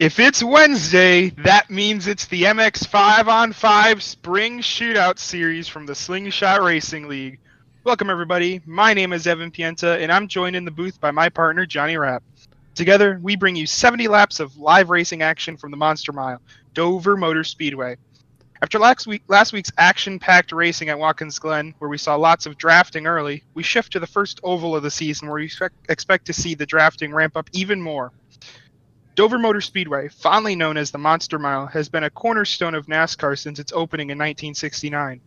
If it's Wednesday, that means it's the MX-5 on 5 Spring Shootout Series from the Slingshot Racing League. Welcome, everybody. My name is Evan Pienta, and I'm joined in the booth by my partner, Johnny Rapp. Together, we bring you 70 laps of live racing action from the Monster Mile, Dover Motor Speedway. After last week's action-packed racing at Watkins Glen, where we saw lots of drafting early, we shift to the first oval of the season, where we expect to see the drafting ramp up even more. Dover Motor Speedway, fondly known as the Monster Mile, has been a cornerstone of NASCAR since its opening in 1969.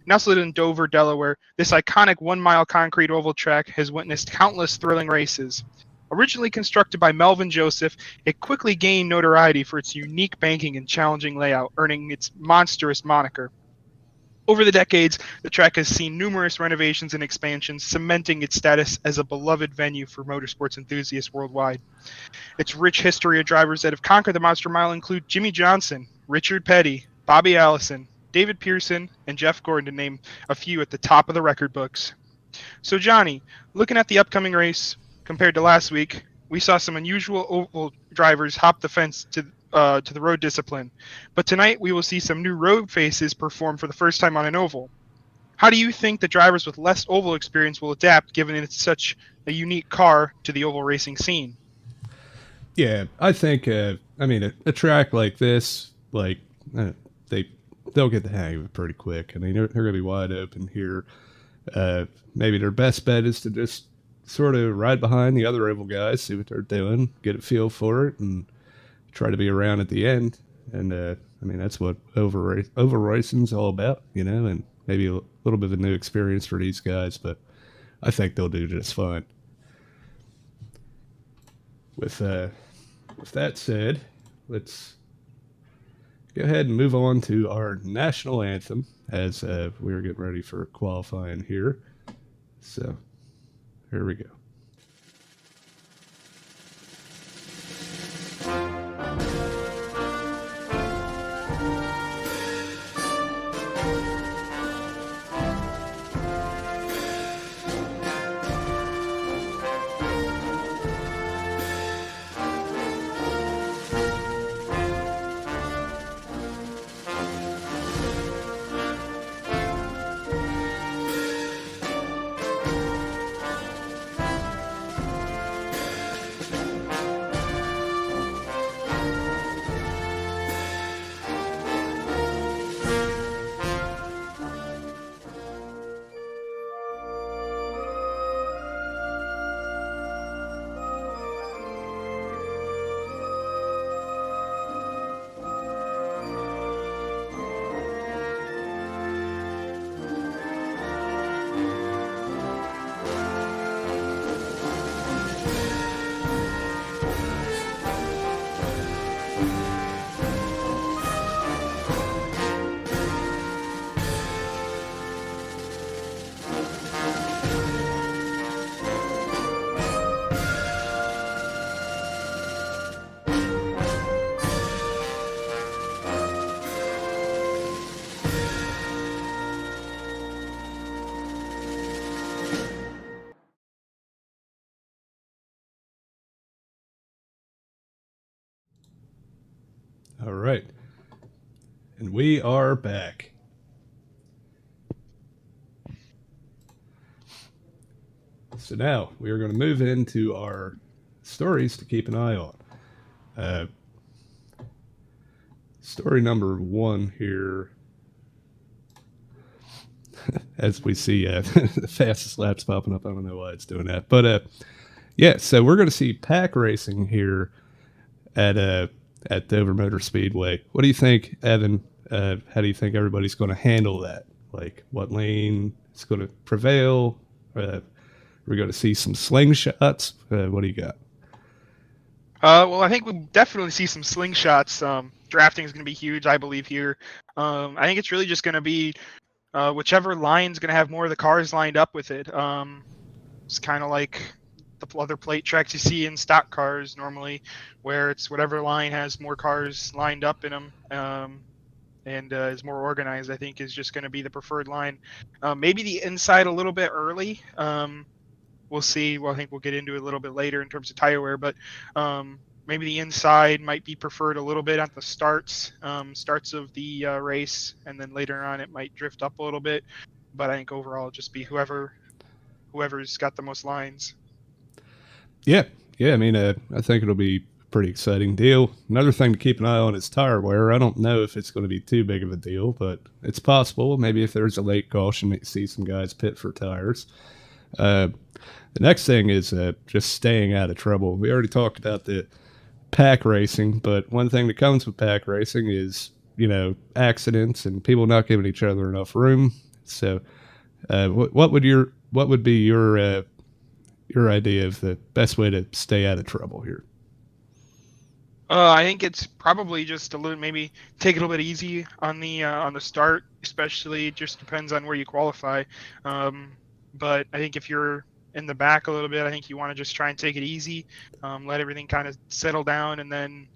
Nestled in Dover, Delaware, this iconic one-mile concrete oval track has witnessed countless thrilling races. Originally constructed by Melvin Joseph, it quickly gained notoriety for its unique banking and challenging layout, earning its monstrous moniker. Over the decades, the track has seen numerous renovations and expansions, cementing its status as a beloved venue for motorsports enthusiasts worldwide. Its rich history of drivers that have conquered the Monster Mile include Jimmy Johnson, Richard Petty, Bobby Allison, David Pearson, and Jeff Gordon, to name a few at the top of the record books. So Johnny, looking at the upcoming race compared to last week, we saw some unusual oval drivers hop the fence to the road discipline. But tonight we will see some new road faces perform for the first time on an oval. How do you think the drivers with less oval experience will adapt, given it's such a unique car to the oval racing scene? Yeah, I think, a track like this, they'll get the hang of it pretty quick. I mean, they're going to be wide open here. Maybe their best bet is to just sort of ride behind the other oval guys, see what they're doing, get a feel for it, and try to be around at the end. And that's what oval racing's all about, and maybe a little bit of a new experience for these guys, but I think they'll do just fine. With that said, let's go ahead and move on to our national anthem as we're getting ready for qualifying here. So here we go. All right. And we are back. So now we are going to move into our stories to keep an eye on. Story number 1 here. As we see the fastest laps popping up. I don't know why it's doing that. But so we're going to see pack racing here at Dover Motor Speedway. What do you think, Evan? How do you think everybody's going to handle that? Like, what lane is going to prevail? We're going to see some slingshots. What do you got? Well, I think we'll definitely see some slingshots. Drafting is going to be huge, I believe, here. I think it's really just going to be whichever line's going to have more of the cars lined up with it. It's kind of like the other plate tracks you see in stock cars normally, where it's whatever line has more cars lined up in them and is more organized, I think, is just going to be the preferred line. Maybe the inside a little bit early. We'll see. Well, I think we'll get into it a little bit later in terms of tire wear, but maybe the inside might be preferred a little bit at the starts of the race, and then later on it might drift up a little bit. But I think overall it'll just be whoever's got the most lines. Yeah, yeah. I mean, I think it'll be a pretty exciting deal. Another thing to keep an eye on is tire wear. I don't know if it's going to be too big of a deal, but it's possible. Maybe if there's a late caution, you see some guys pit for tires. The next thing is just staying out of trouble. We already talked about the pack racing, but one thing that comes with pack racing is, accidents and people not giving each other enough room. So, what would be your idea of the best way to stay out of trouble here? I think it's probably just maybe take it a little bit easy on the start, especially it just depends on where you qualify. But I think if you're in the back a little bit, I think you want to just try and take it easy, let everything kind of settle down, and then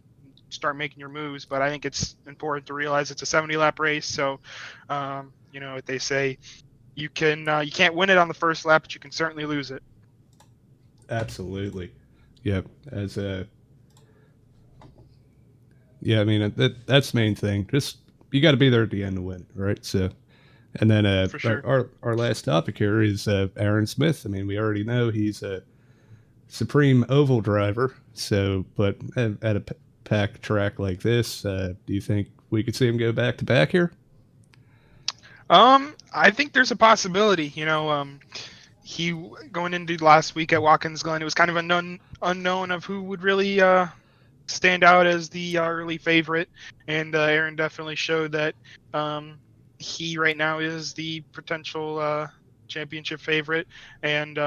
start making your moves. But I think it's important to realize it's a 70-lap race, so what they say, you can't win it on the first lap, but you can certainly lose it. Absolutely. Yep. Yeah, I mean that's the main thing. Just you got to be there at the end to win, right? So, and then For sure. our last topic here is Aaron Smith. I mean, we already know he's a supreme oval driver. So, but at a packed track like this, do you think we could see him go back to back here? I think there's a possibility. He going into last week at Watkins Glen, it was kind of unknown of who would really stand out as the early favorite, and Aaron definitely showed that he right now is the potential championship favorite. And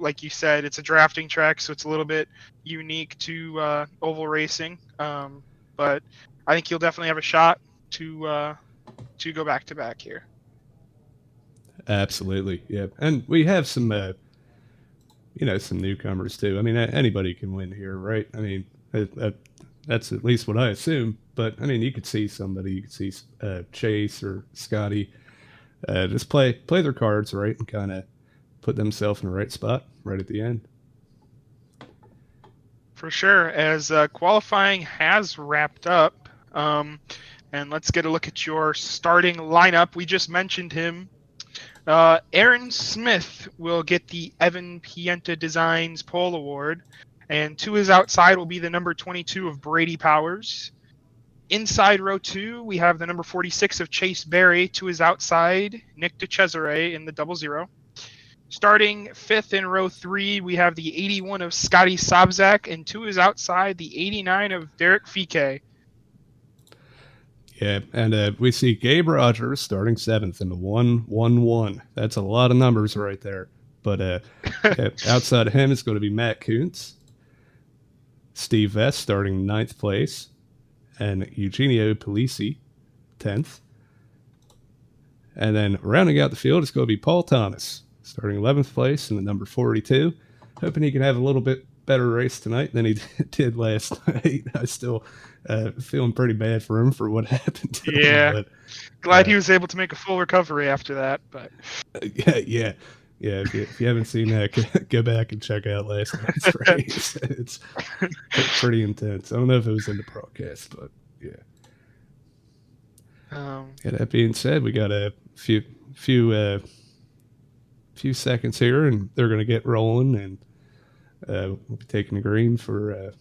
like you said, it's a drafting track, so it's a little bit unique to oval racing. But I think he'll definitely have a shot to go back to back here. Absolutely, yeah. And we have some, some newcomers too. I mean, anybody can win here, right? I mean, that's at least what I assume. But I mean, you could see somebody, you could see Chase or Scotty, just play their cards right and kind of put themselves in the right spot right at the end. For sure. As qualifying has wrapped up, and let's get a look at your starting lineup. We just mentioned him. Aaron Smith will get the Evan Pienta Designs Pole Award, and to his outside will be the number 22 of Brady Powers. Inside row 2, we have the number 46 of Chase Berry. To his outside, Nick DeCesare in the 00. Starting 5th in row 3, we have the 81 of Scotty Sobczak, and to his outside, the 89 of Derek Fike. Yeah, and we see Gabe Rogers starting 7th in the 1-1-1. That's a lot of numbers right there. But outside of him is going to be Matt Kuntz, Steve Vest starting 9th place, and Eugenio Polisi, 10th. And then rounding out the field is going to be Paul Thomas, starting 11th place in the number 42. Hoping he can have a little bit better race tonight than he did last night. I still feeling pretty bad for him for what happened to him. But, glad he was able to make a full recovery after that. But yeah. If you haven't seen that, go back and check out last night's race. It's pretty intense. I don't know if it was in the broadcast, but yeah. That being said, we got a few seconds here, and they're going to get rolling, and we'll be taking the green for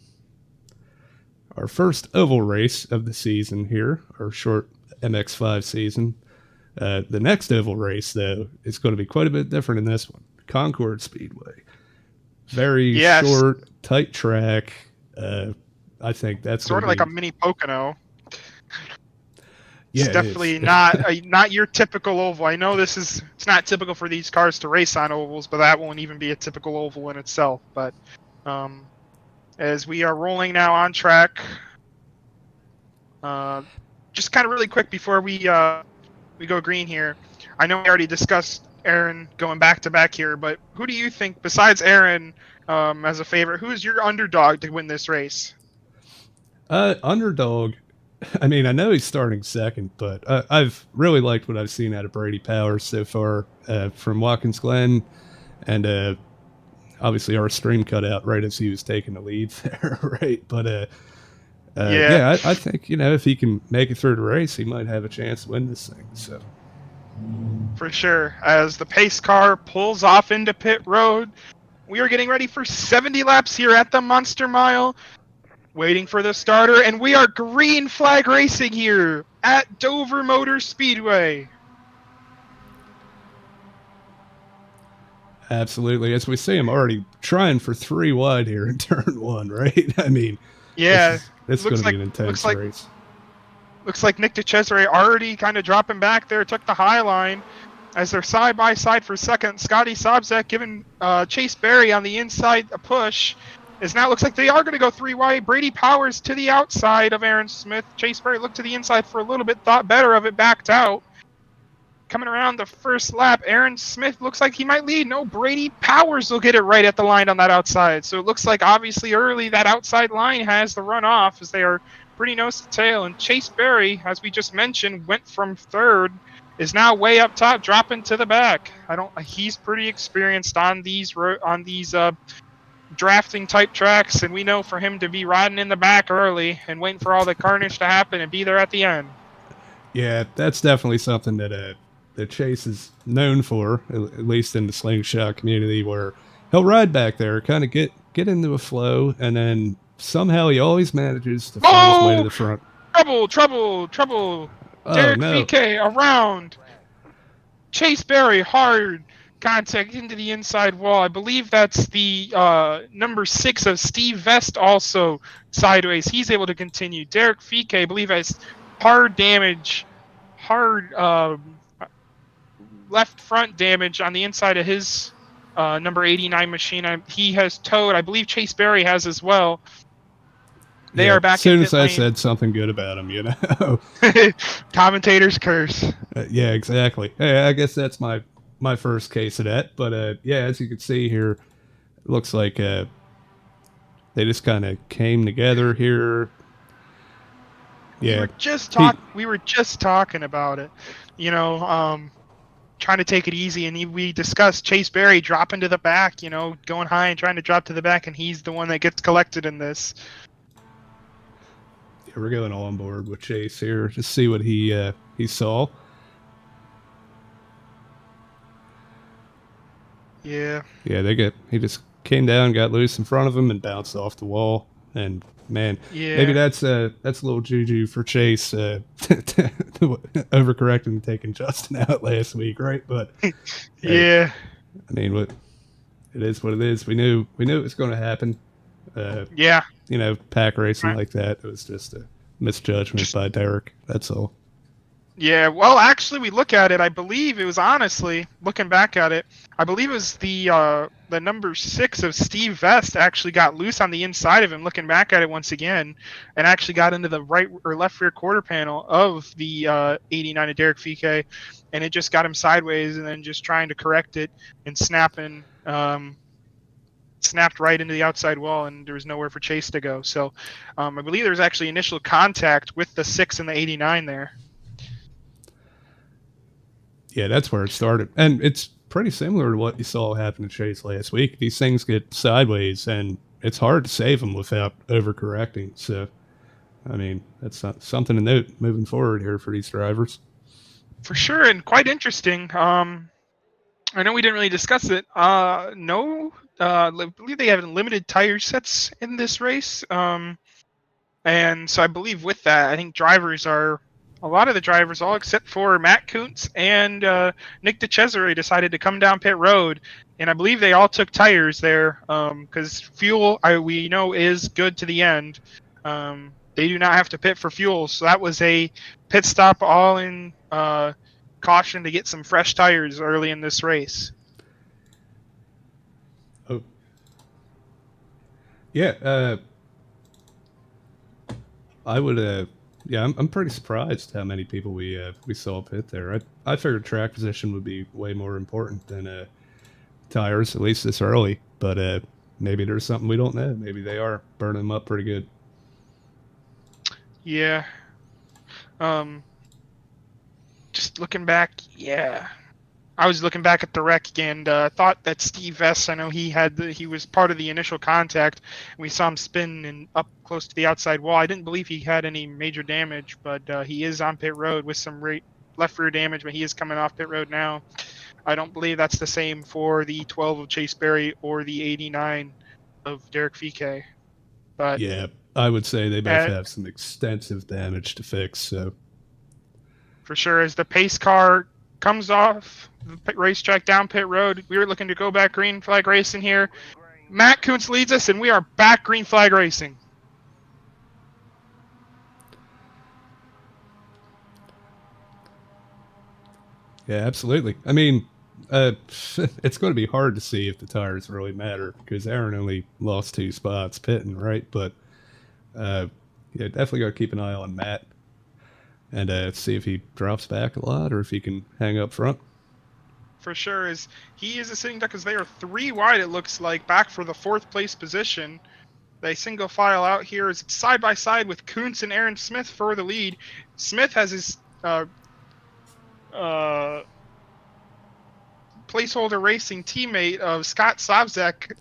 our first oval race of the season here, our short MX-5 season. The next oval race, though, is going to be quite a bit different than this one. Concord Speedway. Very short, tight track. I think that's sort of like a mini Pocono. Yeah, it's definitely not your typical oval. I know it's not typical for these cars to race on ovals, but that won't even be a typical oval in itself. But as we are rolling now on track, just kind of really quick before we go green here. I know we already discussed Aaron going back to back here, but who do you think, besides Aaron as a favorite, who is your underdog to win this race? Underdog. I mean, I know he's starting second, but I've really liked what I've seen out of Brady Powers so far from Watkins Glen, and obviously our stream cut out right as he was taking the lead there, right? But Yeah, yeah, I think if he can make it through the race, he might have a chance to win this thing. So for sure. As the pace car pulls off into pit road, we are getting ready for 70 laps here at the Monster Mile. Waiting for the starter, and we are green flag racing here at Dover Motor Speedway. absolutely, as we see him already trying for 3 wide here in turn 1, right? I mean, Yeah, this is going to be an intense race. Looks like Nick DeCesare already kind of dropping back there, took the high line as they're side by side for second. Scotty Sobczak giving Chase Berry on the inside a push. As now it looks like they are going to go 3 wide. Brady Powers to the outside of Aaron Smith. Chase Berry looked to the inside for a little bit, thought better of it, backed out. Coming around the first lap, Aaron Smith looks like he might lead. No, Brady Powers will get it right at the line on that outside. So it looks like obviously early that outside line has the run off as they are pretty nose to tail. And Chase Berry, as we just mentioned, went from third, is now way up top, dropping to the back. He's pretty experienced on these drafting type tracks, and we know for him to be riding in the back early and waiting for all the carnage to happen and be there at the end. Yeah, that's definitely something that Chase is known for, at least in the slingshot community, where he'll ride back there, kind of get into a flow, and then somehow he always manages to find his way to the front. Trouble! Oh, Derek no. VK around. Chase Berry, hard contact into the inside wall. I believe that's the number 6 of Steve Vest also sideways. He's able to continue. Derek VK, I believe, has hard damage, left front damage on the inside of his number 89 machine. He has towed. I believe Chase Berry has as well. They are back as soon in as I said something good about him, Commentators curse. Yeah, exactly. Hey, I guess that's my first case of that. But yeah, as you can see here, it looks like they just kind of came together here. Yeah, we were just talking about it, trying to take it easy, and we discussed Chase Berry dropping to the back, going high and trying to drop to the back, and he's the one that gets collected in this. Yeah, we're going all on board with Chase here to see what he saw. Yeah. Yeah, he just came down, got loose in front of him, and bounced off the wall. And man, maybe that's a little juju for Chase overcorrecting and taking Justin out last week, right? But yeah, I mean, it is what it is. We knew it was going to happen. Yeah, pack racing like that, it was just a misjudgment by Derek. That's all. Yeah, well, actually, we look at it. I believe it was, honestly, looking back at it, I believe it was the number 6 of Steve Vest actually got loose on the inside of him. Looking back at it once again, and actually got into the right or left rear quarter panel of the 89 of Derek VK, and it just got him sideways, and then just trying to correct it and snapped right into the outside wall, and there was nowhere for Chase to go. So, I believe there was actually initial contact with the 6 and the 89 there. Yeah, that's where it started. And it's pretty similar to what you saw happen to Chase last week. These things get sideways, and it's hard to save them without overcorrecting. So, I mean, that's something to note moving forward here for these drivers. For sure, and quite interesting. I know we didn't really discuss it. I believe they have limited tire sets in this race. And so I believe with that, I think a lot of the drivers, all except for Matt Kuntz and Nick DeCesare, decided to come down pit road. And I believe they all took tires there because fuel, we know, is good to the end. They do not have to pit for fuel. So that was a pit stop all in caution to get some fresh tires early in this race. Oh. Yeah. I would... Yeah, I'm pretty surprised how many people we saw pit there. I figured track position would be way more important than tires, at least this early. But maybe there's something we don't know. Maybe they are burning them up pretty good. Yeah. Just looking back, yeah. I was looking back at the wreck and thought that Steve Vess, I know he was part of the initial contact. We saw him spin and up close to the outside wall. I didn't believe he had any major damage, but he is on pit road with some left rear damage, but he is coming off pit road now. I don't believe that's the same for the 12 of Chase Berry or the 89 of Derek Fike. But yeah, I would say they both have some extensive damage to fix. So for sure, as the pace car comes off the racetrack down pit road, we were looking to go back green flag racing here. Matt Kuntz leads us, and we are back green flag racing. Yeah, absolutely. I mean, it's going to be hard to see if the tires really matter because Aaron only lost 2 spots pitting, right? But yeah, definitely got to keep an eye on Matt and see if he drops back a lot or if he can hang up front. For sure, as he is a sitting duck, as they are 3 wide, it looks like, back for the 4th place position. They single file out here as side by side with Kuntz and Aaron Smith for the lead. Smith has his placeholder racing teammate of Scott Slavzek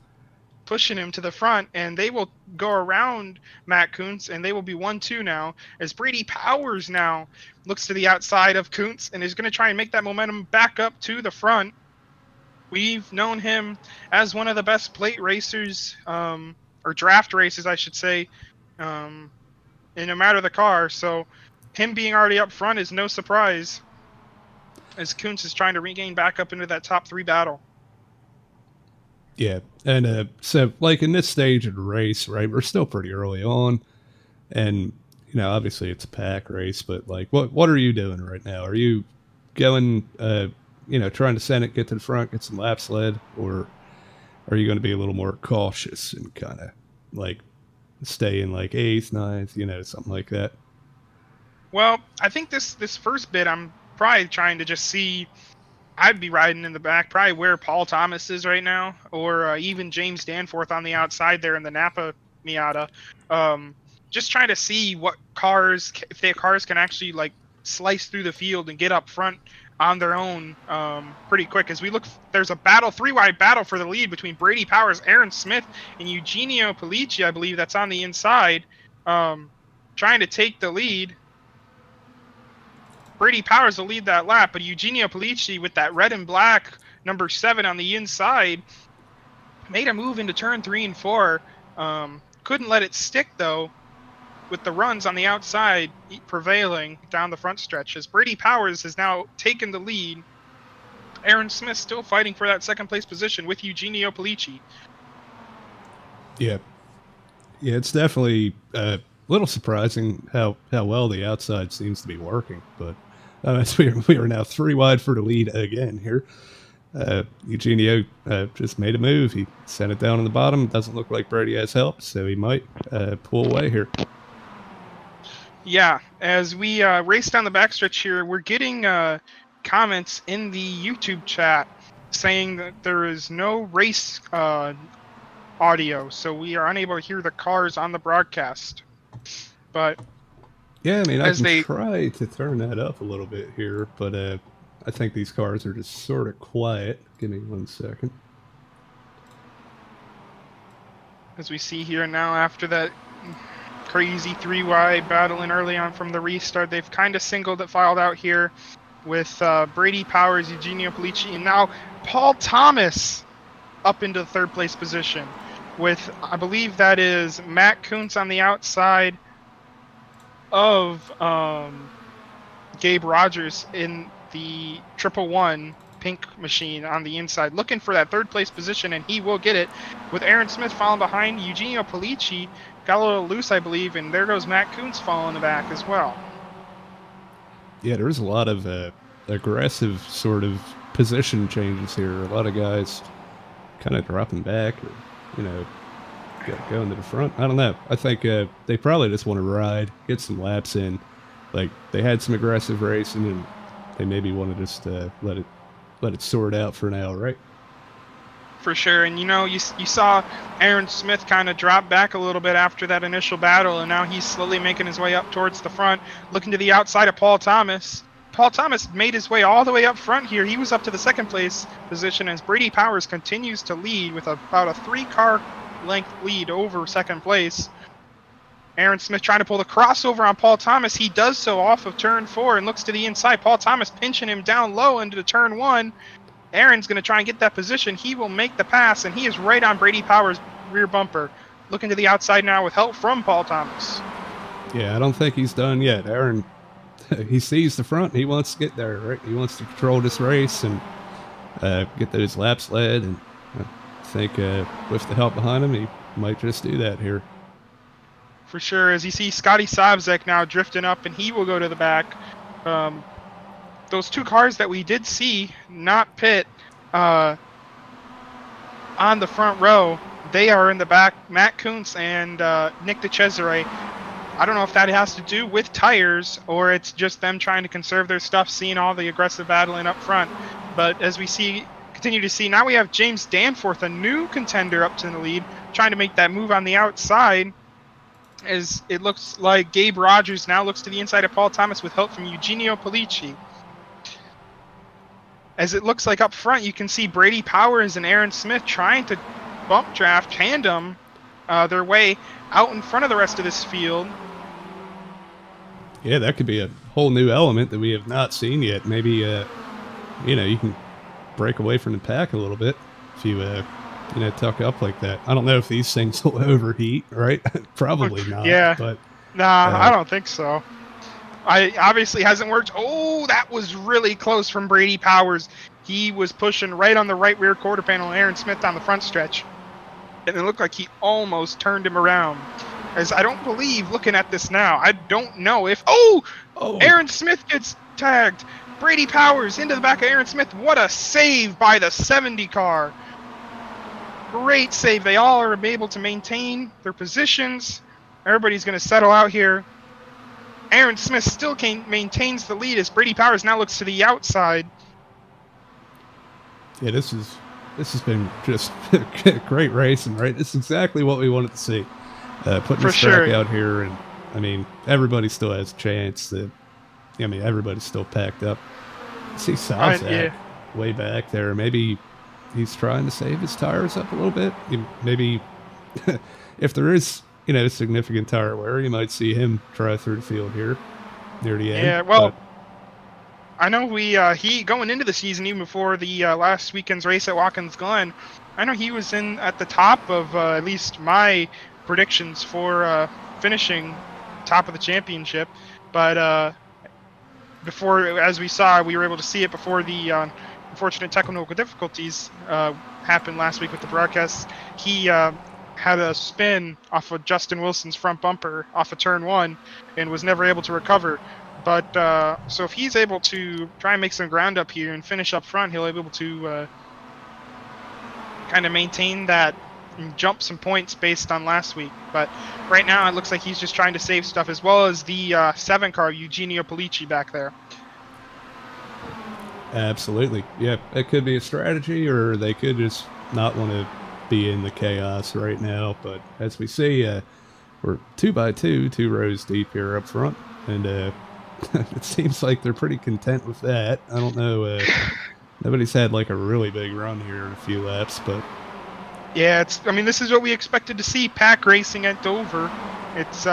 pushing him to the front, and they will go around Matt Kuntz, and they will be 1-2 now, as Brady Powers now looks to the outside of Kuntz and is going to try and make that momentum back up to the front. We've known him as one of the best plate racers, or draft races, I should say, in no matter the car, so him being already up front is no surprise, as Kuntz is trying to regain back up into that top 3 battle. Yeah, and so like in this stage of the race, right, we're still pretty early on, and you know, obviously it's a pack race, but like, what are you doing right now? Are you going, you know, trying to send it, get to the front, get some laps led, or are you going to be a little more cautious and kind of like stay in like 8th, 9th, you know, something like that? Well, I think this first bit, I'm probably trying to just see. I'd be riding in the back, probably where Paul Thomas is right now, or even James Danforth on the outside there in the Napa Miata. Just trying to see what cars, if their cars can actually like slice through the field and get up front on their own pretty quick. As we look, there's a battle, 3-wide battle for the lead between Brady Powers, Aaron Smith, and Eugenio Pellicci, I believe that's on the inside, trying to take the lead. Brady Powers will lead that lap, but Eugenio Pellicci with that red and black number 7 on the inside made a move into turn 3 and 4. Couldn't let it stick though, with the runs on the outside prevailing down the front stretch, as Brady Powers has now taken the lead. Aaron Smith still fighting for that 2nd place position with Eugenio Pellicci. Yeah, it's definitely a little surprising how well the outside seems to be working, but as we are now 3 wide for the lead again here. Eugenio just made a move. He sent it down in the bottom. Doesn't look like Brady has help, so he might pull away here. Yeah, as we race down the backstretch here, we're getting comments in the YouTube chat saying that there is no race audio, so we are unable to hear the cars on the broadcast. But yeah, I mean, I can try to turn that up a little bit here, but I think these cars are just sort of quiet. Give me 1 second. As we see here now, after that crazy 3-wide battling early on from the restart, they've kind of singled it, filed out here with Brady Powers, Eugenio Pellicci, and now Paul Thomas up into the 3rd place position with, I believe that is Matt Kuntz on the outside of Gabe Rogers in the 111 pink machine on the inside, looking for that 3rd place position, and he will get it with Aaron Smith falling behind. Eugenio Pellicci got a little loose, I believe, and there goes Matt Kuntz falling in the back as well. Yeah, there's a lot of aggressive sort of position changes here. A lot of guys kind of dropping back or, you know, going to the front. I don't know. I think they probably just want to ride, get some laps in. Like, they had some aggressive racing, and they maybe want to just let it sort out for now, right? For sure. And, you know, you saw Aaron Smith kind of drop back a little bit after that initial battle, and now he's slowly making his way up towards the front, looking to the outside of Paul Thomas. Paul Thomas made his way all the way up front here. He was up to the second place position as Brady Powers continues to lead with about a 3-car length lead over second place. Aaron Smith trying to pull the crossover on Paul Thomas. He does so off of turn 4 and looks to the inside. Paul Thomas pinching him down low into turn 1. Aaron's going to try and get that position. He will make the pass, and he is right on Brady Powers' rear bumper. Looking to the outside now with help from Paul Thomas. Yeah, I don't think he's done yet. Aaron, he sees the front. He wants to get there, right? He wants to control this race and get those laps led. And I think with the help behind him, he might just do that here. For sure, as you see Scotty Sobczak now drifting up, and he will go to the back. Those 2 cars that we did see not pit on the front row, they are in the back. Matt Kuntz and Nick DeCesare. I don't know if that has to do with tires or it's just them trying to conserve their stuff, seeing all the aggressive battling up front. But as we continue to see, now we have James Danforth, a new contender, up to the lead, trying to make that move on the outside. As it looks like Gabe Rogers now looks to the inside of Paul Thomas with help from Eugenio Polici. As it looks like up front, you can see Brady Powers and Aaron Smith trying to bump draft tandem their way out in front of the rest of this field. Yeah, that could be a whole new element that we have not seen yet. Maybe, you can break away from the pack a little bit if you, tuck up like that. I don't know if these things will overheat, right? Probably not. Yeah. But I don't think so. Obviously hasn't worked. Oh, that was really close from Brady Powers. He was pushing right on the right rear quarter panel, and Aaron Smith on the front stretch. And it looked like he almost turned him around. As I don't believe, looking at this now, I don't know if... Oh! Aaron Smith gets tagged. Brady Powers into the back of Aaron Smith. What a save by the 70 car. Great save. They all are able to maintain their positions. Everybody's going to settle out here. Aaron Smith still maintains the lead as Brady Powers now looks to the outside. Yeah, this has been just great racing, right? This is exactly what we wanted to see. Putting this track out here, and I mean, everybody still has a chance. Everybody's still packed up. See Sobczak way back there. Maybe he's trying to save his tires up a little bit. Maybe if there is, significant tire wear, you might see him try through the field here near the end. Yeah, well, I know he going into the season, even before the last weekend's race at Watkins Glen, I know he was in at the top of at least my predictions for finishing top of the championship. But before, as we saw, we were able to see it before the unfortunate technical difficulties happened last week with the broadcast. He had a spin off of Justin Wilson's front bumper off of turn 1 and was never able to recover. But so if he's able to try and make some ground up here and finish up front, he'll be able to kind of maintain that and jump some points based on last week. But right now it looks like he's just trying to save stuff, as well as the 7 car Eugenio Polici back there. Absolutely. Yeah, it could be a strategy, or they could just not want to be in the chaos right now. But as we see, we're 2 by 2, 2 rows deep here up front, and it seems like they're pretty content with that. I don't know. Nobody's had like a really big run here in a few laps, but yeah, this is what we expected to see. Pack racing at Dover. It's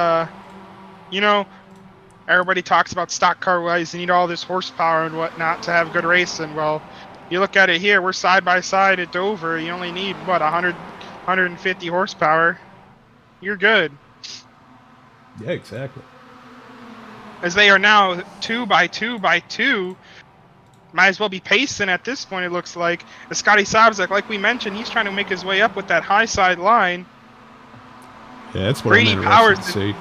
everybody talks about stock car wise, you need all this horsepower and whatnot to have good racing. Well, you look at it here, we're side by side at Dover. You only need 150 horsepower. You're good. Yeah, exactly. As they are now 2 by 2 by 2, might as well be pacing at this point. It looks like the Scotty Sobczak, like we mentioned, he's trying to make his way up with that high side line. Yeah, that's what Brady I'm Powers interested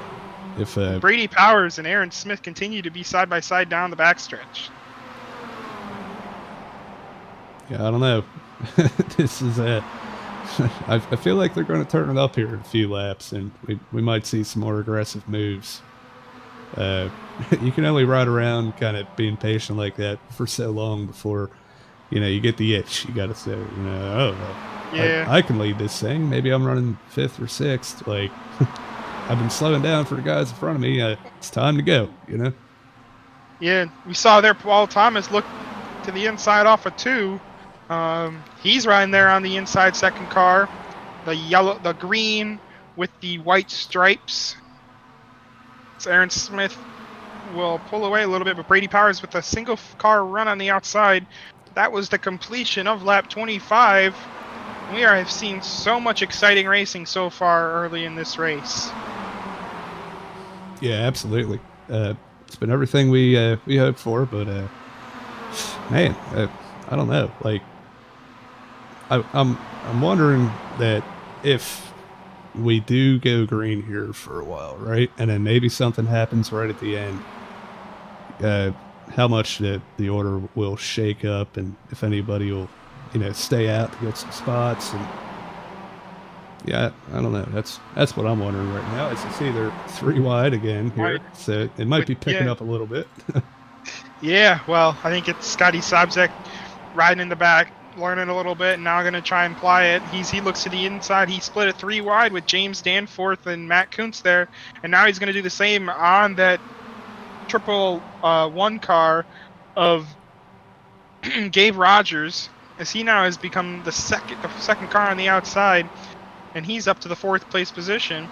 to see. If Brady Powers and Aaron Smith continue to be side by side down the backstretch. Yeah, I don't know. This is I feel like they're going to turn it up here in a few laps, and we might see some more aggressive moves. You can only ride around kind of being patient like that for so long before, you get the itch. You got to say, yeah, I can lead this thing. Maybe I'm running 5th or 6th. Like, I've been slowing down for the guys in front of me. It's time to go, Yeah, we saw there Paul Thomas look to the inside off of 2. He's riding there on the inside second car. The green with the white stripes. So Aaron Smith will pull away a little bit, but Brady Powers with a single car run on the outside. That was the completion of lap 25. We have seen so much exciting racing so far early in this race. Yeah, absolutely. It's been everything we hoped for, but man, I don't know. Like, I'm wondering that if we do go green here for a while, right, and then maybe something happens right at the end, how much the order will shake up, and if anybody will, stay out to get some spots. And yeah, I don't know. That's what I'm wondering right now. It's either 3 wide again here, so it might be picking up a little bit. Yeah, well, I think it's Scotty Sobczak riding in the back, learning a little bit, and now going to try and apply it. He looks to the inside. He split it 3 wide with James Danforth and Matt Kuntz there, and now he's going to do the same on that triple 1 car of Gabe Rogers, as he now has become the second car on the outside, and he's up to the 4th place position.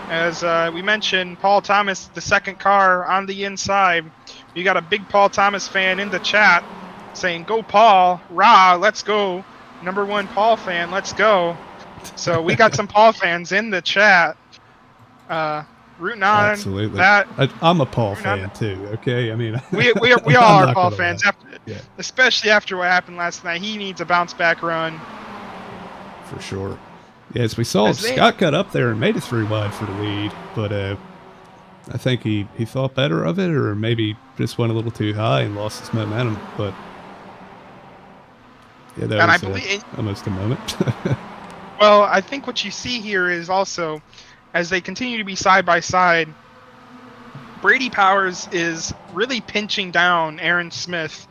As we mentioned, Paul Thomas, the second car on the inside. You got a big Paul Thomas fan in the chat saying, "Go Paul, rah, let's go." Number 1 Paul fan, let's go. So we got some Paul fans in the chat. Rooting on absolutely. That. I'm a Paul fan too. Okay, I mean, we all are Paul fans, yeah. Especially after what happened last night. He needs a bounce back run for sure. Yes, we saw Scott got up there and made it 3 wide for the lead, but I think he thought better of it, or maybe just went a little too high and lost his momentum. But yeah, that was almost a moment. Well, I think what you see here is also, as they continue to be side by side, Brady Powers is really pinching down Aaron Smith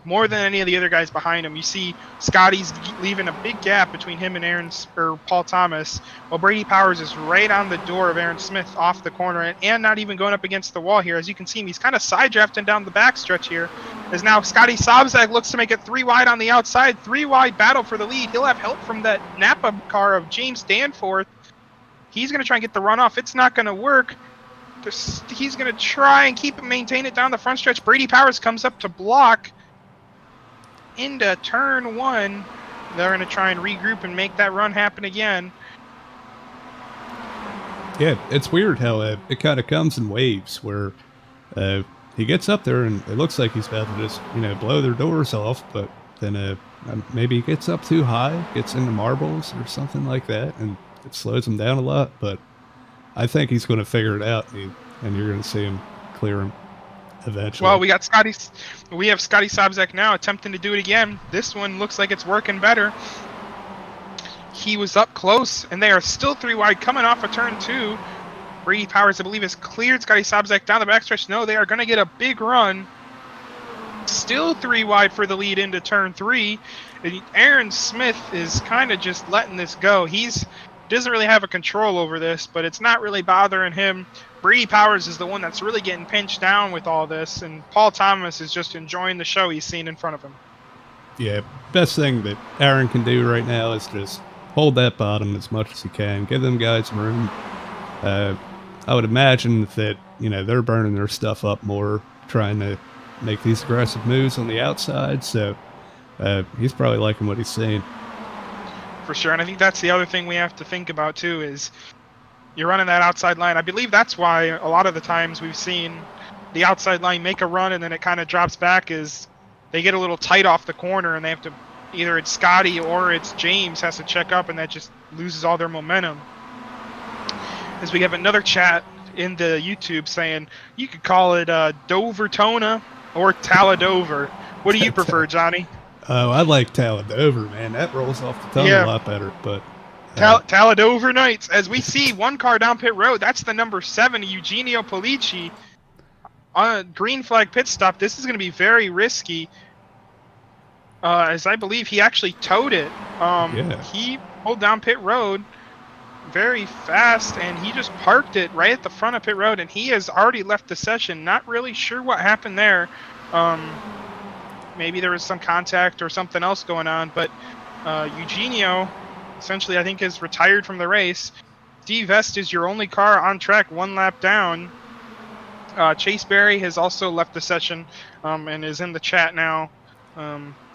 more than any of the other guys behind him. You see Scotty's leaving a big gap between him and Paul Thomas, while Brady Powers is right on the door of Aaron Smith off the corner and not even going up against the wall here. As you can see him, he's kind of side drafting down the backstretch here, as now Scotty Sobczak looks to make it 3 wide on the outside. 3 wide battle for the lead. He'll have help from that Napa car of James Danforth. He's going to try and get the runoff. It's not going to work. He's going to try and maintain it down the front stretch. Brady Powers comes up to block into turn 1. They're going to try and regroup and make that run happen again. Yeah, it's weird how it kind of comes in waves, where he gets up there and it looks like he's about to just, blow their doors off, but then maybe he gets up too high, gets into marbles or something like that, and it slows him down a lot. But I think he's going to figure it out, and you're going to see him clear him eventually. Well, we have Scotty Sobczak now attempting to do it again. This one looks like it's working better. He was up close, and they are still 3 wide coming off of turn 2. Brady Powers, I believe, has cleared Scotty Sobczak down the backstretch. No, they are going to get a big run. Still 3 wide for the lead into turn 3. And Aaron Smith is kind of just letting this go. Doesn't really have a control over this, but it's not really bothering him. Brady Powers is the one that's really getting pinched down with all this, and Paul Thomas is just enjoying the show he's seen in front of him. Yeah, best thing that Aaron can do right now is just hold that bottom as much as he can. Give them guys room. I would imagine that, they're burning their stuff up more, trying to make these aggressive moves on the outside, so he's probably liking what he's seeing. For sure, and I think that's the other thing we have to think about too, is you're running that outside line. I believe that's why a lot of the times we've seen the outside line make a run and then it kind of drops back, is they get a little tight off the corner and they have to, either it's Scotty or it's James has to check up, and that just loses all their momentum. As we have another chat in the YouTube saying you could call it Dover Tona or Taladover. What do you prefer, Johnny? Oh, I like Taladover, man. That rolls off the tongue a lot better. But Taladover Knights. As we see 1 car down pit road, that's the number 7, Eugenio Polici, on a green flag pit stop. This is going to be very risky, as I believe he actually towed it. He pulled down pit road. very fast, and he just parked it right at the front of pit road, and he has already left the session. Not really sure what happened there. Maybe there was some contact or something else going on, but Eugenio essentially, I think, is retired from the race. Steve Vest is your only car on track, one lap down. Chase Berry has also left the session and is in the chat now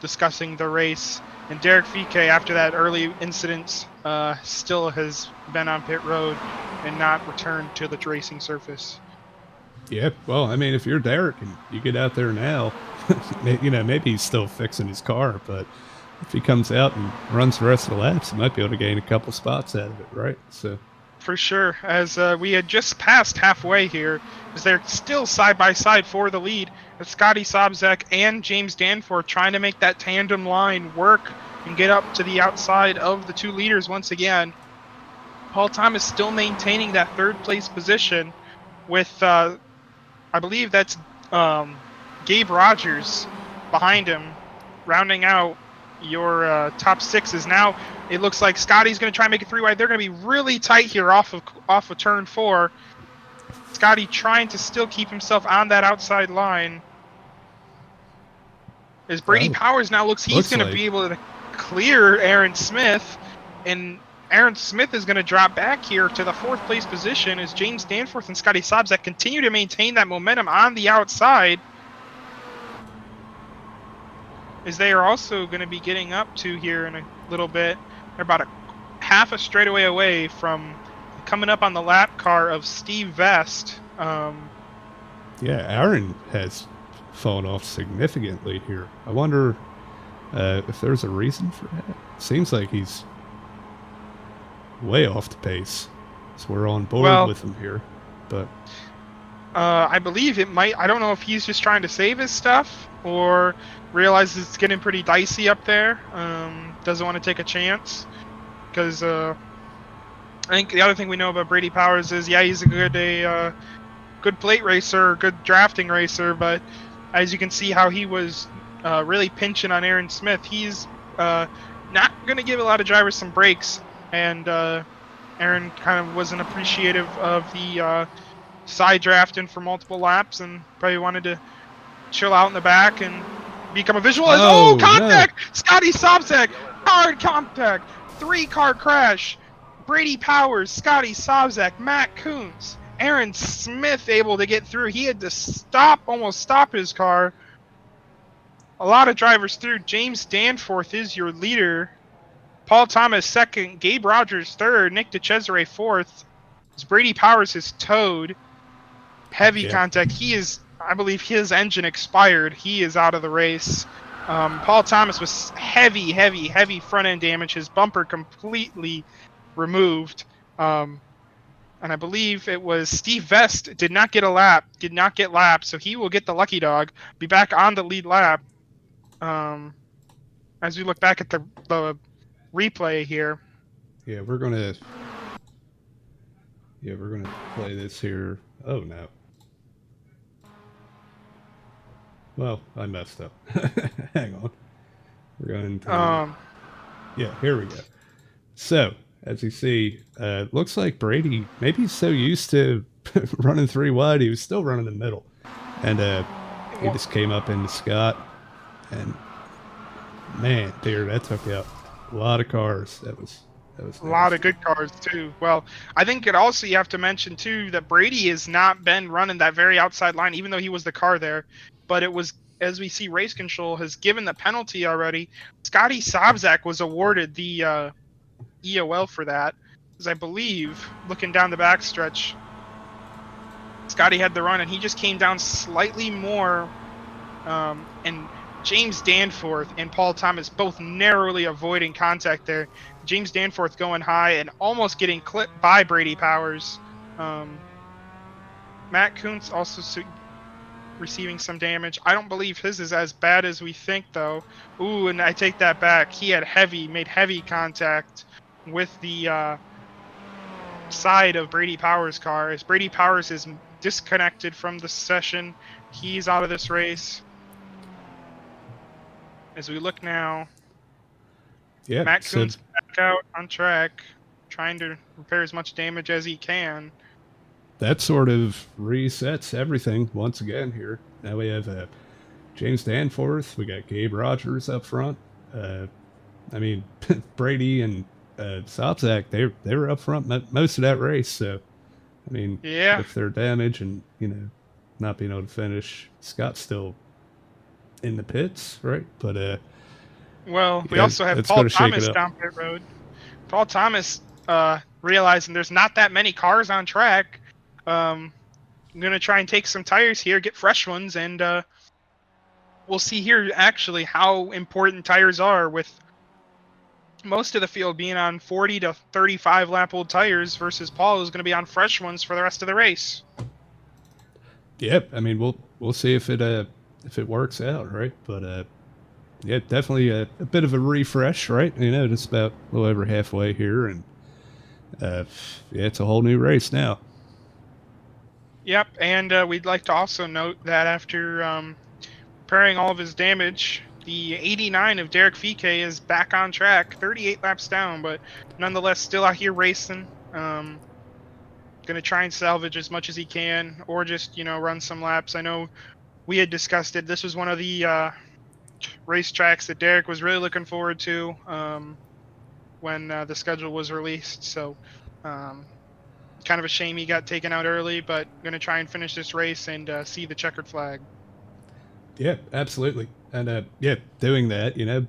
discussing the race. And Derek Fike, after that early incident, still has been on pit road and not returned to the racing surface. Yeah, well, I mean, if you're Derek and you get out there now, you know, maybe he's still fixing his car, but if he comes out and runs the rest of the laps, he might be able to gain a couple spots out of it, right? So, for sure, as we had just passed halfway here, as they're still side by side for the lead, with Scotty Sobczak and James Danforth trying to make that tandem line work and get up to the outside of the two leaders once again. Paul Thomas still maintaining that third place position with, I believe that's Gabe Rogers behind him, rounding out your top sixes. Now it looks like Scotty's going to try and make it three wide. They're going to be really tight here off of turn 4. Scotty trying to still keep himself on that outside line. As Brady Powers now looks going to be able to clear Aaron Smith, and Aaron Smith is going to drop back here to the 4th place position as James Danforth and Scotty Sobczak continue to maintain that momentum on the outside, as they are also going to be getting up to here in a little bit. They're about a half a straightaway away from coming up on the lap car of Steve Vest. Yeah, Aaron has fallen off significantly here. I wonder if there's a reason for that. Seems like he's way off the pace, so we're on board with him here. But I believe it might. I don't know if he's just trying to save his stuff or realizes it's getting pretty dicey up there. Doesn't want to take a chance, because I think the other thing we know about Brady Powers is, yeah, he's a good plate racer, good drafting racer, but as you can see how he was really pinching on Aaron Smith, he's not going to give a lot of drivers some breaks, and Aaron kind of wasn't appreciative of the side drafting for multiple laps and probably wanted to chill out in the back and become a visual. Contact! No. Scotty Sobczak, hard contact, 3-car crash. Brady Powers, Scotty Sobczak, Matt Kuntz, Aaron Smith able to get through. He had to almost stop his car. A lot of drivers through. James Danforth is your leader. Paul Thomas 2nd, Gabe Rogers 3rd, Nick DeCesare 4th. As Brady Powers is towed. Heavy contact. He is, I believe his engine expired. He is out of the race. Paul Thomas was heavy front end damage. His bumper completely removed. And I believe it was Steve Vest did not get lapped, so he will get the lucky dog, be back on the lead lap. As we look back at the replay here. Yeah, we're gonna play this here. Oh no. Well, I messed up. Hang on. We're going to... yeah, here we go. So, as you see, looks like Brady, maybe he's so used to running 3 wide, he was still running the middle. And he just came up into Scott. And, man, dear, that took out a lot of cars. That was a lot of good cars, too. Well, I think you have to mention, too, that Brady has not been running that very outside line, even though he was the car there. But it was, as we see, Race Control has given the penalty already. Scotty Sobczak was awarded the EOL for that, because I believe, looking down the backstretch, Scotty had the run, and he just came down slightly more, and James Danforth and Paul Thomas both narrowly avoiding contact there. James Danforth going high and almost getting clipped by Brady Powers. Matt Kuntz also receiving some damage. I don't believe his is as bad as we think, though. Ooh, and I take that back. He had made heavy contact with the side of Brady Powers' car. As Brady Powers is disconnected from the session, he's out of this race. As we look now, Matt Kuntz back out on track, trying to repair as much damage as he can. That sort of resets everything once again here. Now we have James Danforth. We got Gabe Rogers up front. I mean, Brady and Sobczak, they were up front most of that race. So, I mean, yeah, with their damage and, you know, not being able to finish, Scott's still in the pits, right? But well, we yeah, also have it's Paul gonna shake Thomas it up. down pit road. Paul Thomas realizing there's not that many cars on track. I'm gonna try and take some tires here, get fresh ones, and we'll see here actually how important tires are, with most of the field being on 40 to 35 lap old tires versus Paul, who's going to be on fresh ones for the rest of the race. Yep, I mean we'll see if it works out, right? But yeah, definitely a bit of a refresh, right? You know, just about a little over halfway here, and yeah, it's a whole new race now. Yep, and we'd like to also note that after repairing all of his damage, the 89 of Derek Fike is back on track, 38 laps down, but nonetheless still out here racing. Gonna try and salvage as much as he can, or just, you know, run some laps. I know we had discussed it. This was one of the racetracks that Derek was really looking forward to when the schedule was released. So kind of a shame he got taken out early, but gonna try and finish this race and see the checkered flag. Yeah, absolutely. And yeah, doing that, you know,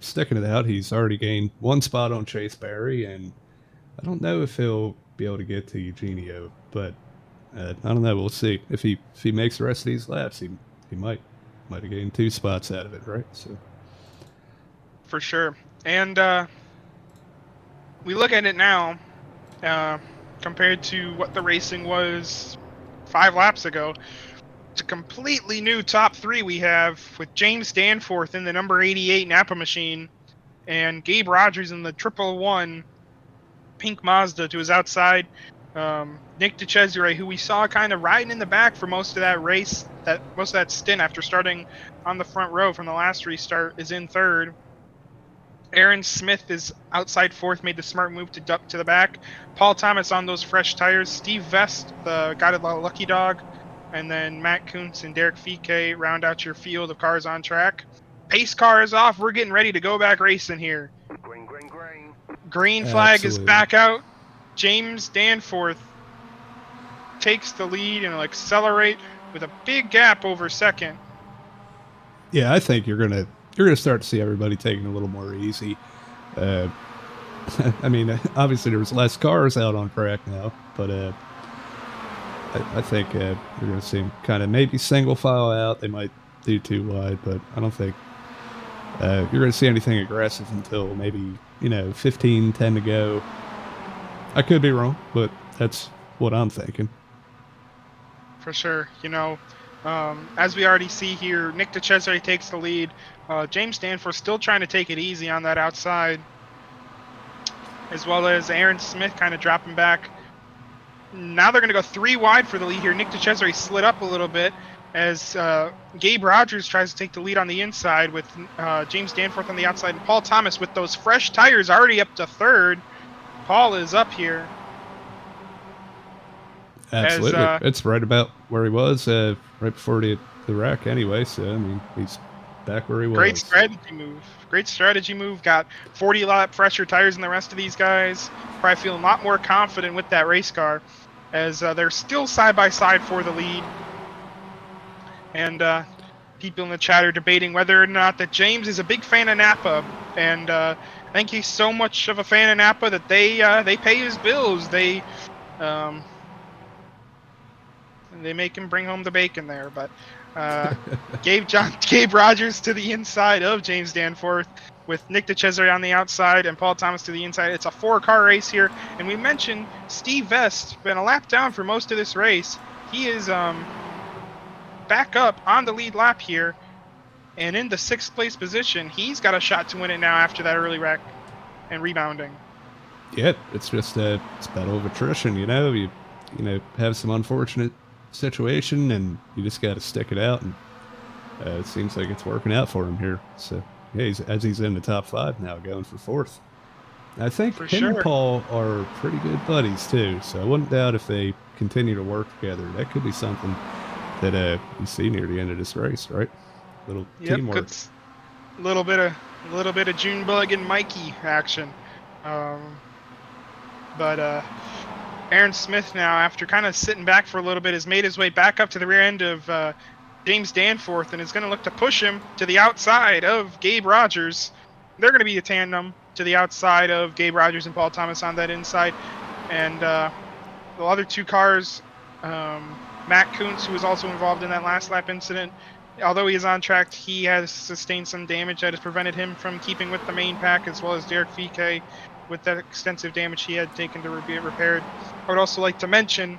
sticking it out, he's already gained one spot on Chase Berry, and I don't know if he'll be able to get to Eugenio, but I don't know. We'll see. If he makes the rest of these laps, he might have gained 2 spots out of it, right? So For sure. And we look at it now, compared to what the racing was 5 laps ago. It's a completely new top 3 we have, with James Danforth in the number 88 Napa machine and Gabe Rogers in the 111 pink Mazda to his outside. Nick DeCesare, who we saw kind of riding in the back for most of that race, most of that stint after starting on the front row from the last restart, is in 3rd. Aaron Smith is outside 4th, made the smart move to duck to the back. Paul Thomas on those fresh tires. Steve Vest, the guy to the Lucky Dog, and then Matt Kuntz and Derek Fike round out your field of cars on track. Pace car is off. We're getting ready to go back racing here. Green flag is back out. James Danforth takes the lead and will accelerate with a big gap over 2nd. yeah, I think you're gonna start to see everybody taking it a little more easy. I mean, obviously there's less cars out on track now, but I think you're going to see them kind of maybe single file out. They might do 2 wide, but I don't think you're going to see anything aggressive until maybe, you know, 15, 10 to go. I could be wrong, but that's what I'm thinking. For sure. You know, as we already see here, Nick DeCesare takes the lead. James Danforth still trying to take it easy on that outside, as well as Aaron Smith kind of dropping back. Now they're going to go 3 wide for the lead here. Nick DeCesare slid up a little bit as Gabe Rogers tries to take the lead on the inside, with James Danforth on the outside. And Paul Thomas with those fresh tires already up to 3rd. Paul is up here. Absolutely. It's right about where he was right before the wreck anyway. So, I mean, he's back where he was. Great strategy move. Great strategy move. Got 40 lap fresher tires than the rest of these guys. Probably feeling a lot more confident with that race car, as they're still side by side for the lead. And people in the chat are debating whether or not that James is a big fan of Napa, and I think he's so much of a fan of Napa that they pay his bills. They make him bring home the bacon there, but Gabe Rogers to the inside of James Danforth, with Nick DeCesare on the outside and Paul Thomas to the inside. It's a 4-car race here, and we mentioned Steve Vest been a lap down for most of this race. He is back up on the lead lap here, and in the 6th place position. He's got a shot to win it now after that early wreck and rebounding. Yeah, it's just it's a battle of attrition. You know, you have some unfortunate situation, and you just got to stick it out, and it seems like it's working out for him here. So yeah, he's in the top 5 now, going for 4th. I think for him and sure. Paul are pretty good buddies too, so I wouldn't doubt if they continue to work together. That could be something that you see near the end of this race, right? Little Yep, teamwork. a little bit of Junebug and Mikey action. Um, but Aaron Smith now, after kind of sitting back for a little bit, has made his way back up to the rear end of James Danforth and is going to look to push him to the outside of Gabe Rogers. They're going to be a tandem to the outside of Gabe Rogers and Paul Thomas on that inside. And the other two cars, Matt Kuntz, who was also involved in that last lap incident, although he is on track, he has sustained some damage that has prevented him from keeping with the main pack, as well as Derek Fike with that extensive damage he had taken to be repaired. I would also like to mention,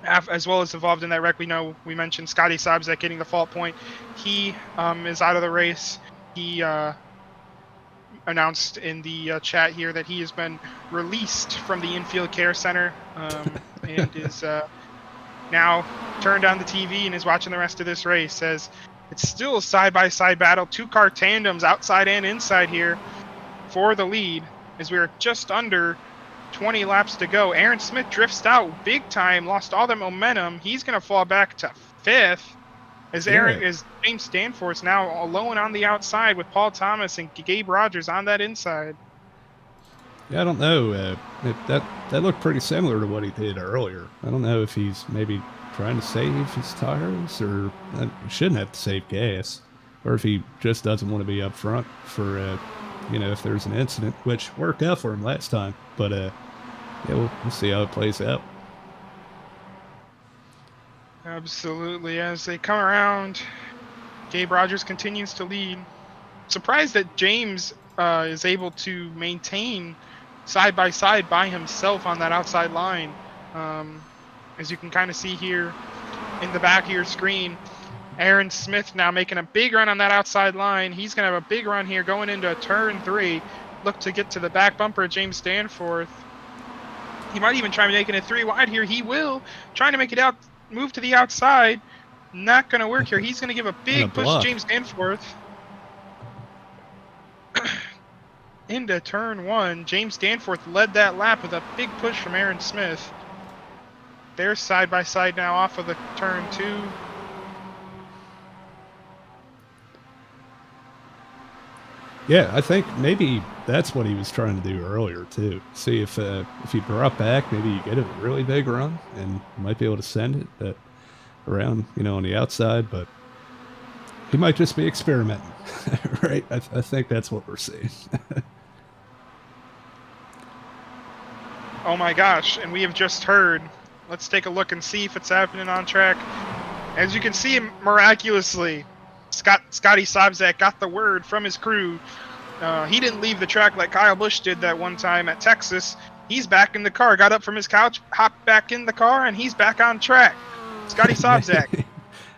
as well as involved in that wreck, we mentioned Scotty Sabzak getting the fault point. He is out of the race. He announced in the chat here that he has been released from the infield care center and is now turned on the TV and is watching the rest of this race. Says it's still a side-by-side battle, two-car tandems outside and inside here for the lead as we are just under 20 laps to go. Aaron Smith drifts out big time, lost all the momentum. He's going to fall back to 5th as James Danforth's now alone on the outside with Paul Thomas and Gabe Rogers on that inside. Yeah, I don't know. That looked pretty similar to what he did earlier. I don't know if he's maybe trying to save his tires or shouldn't have to save gas, or if he just doesn't want to be up front for, if there's an incident, which worked out for him last time. But, yeah, we'll see how it plays out. Absolutely. As they come around, Gabe Rogers continues to lead. Surprised that James is able to maintain side-by-side by himself on that outside line. As you can kind of see here in the back of your screen, Aaron Smith now making a big run on that outside line. He's going to have a big run here going into turn 3. Look to get to the back bumper of James Danforth. He might even try making it 3 wide here. He will. Trying to make it out, move to the outside. Not going to work here. He's going to give a big push to James Danforth. Into turn 1. James Danforth led that lap with a big push from Aaron Smith. They're side by side now off of the turn 2. Yeah, I think maybe that's what he was trying to do earlier too. See if you brought back, maybe you get a really big run and you might be able to send it around, on the outside. But he might just be experimenting, right? I think that's what we're seeing. Oh my gosh, and we have just heard. Let's take a look and see if it's happening on track. As you can see, miraculously, Scotty Sabzak got the word from his crew. He didn't leave the track like Kyle Busch did that one time at Texas. He's back in the car, got up from his couch, hopped back in the car, and he's back on track. Scotty Sabzak,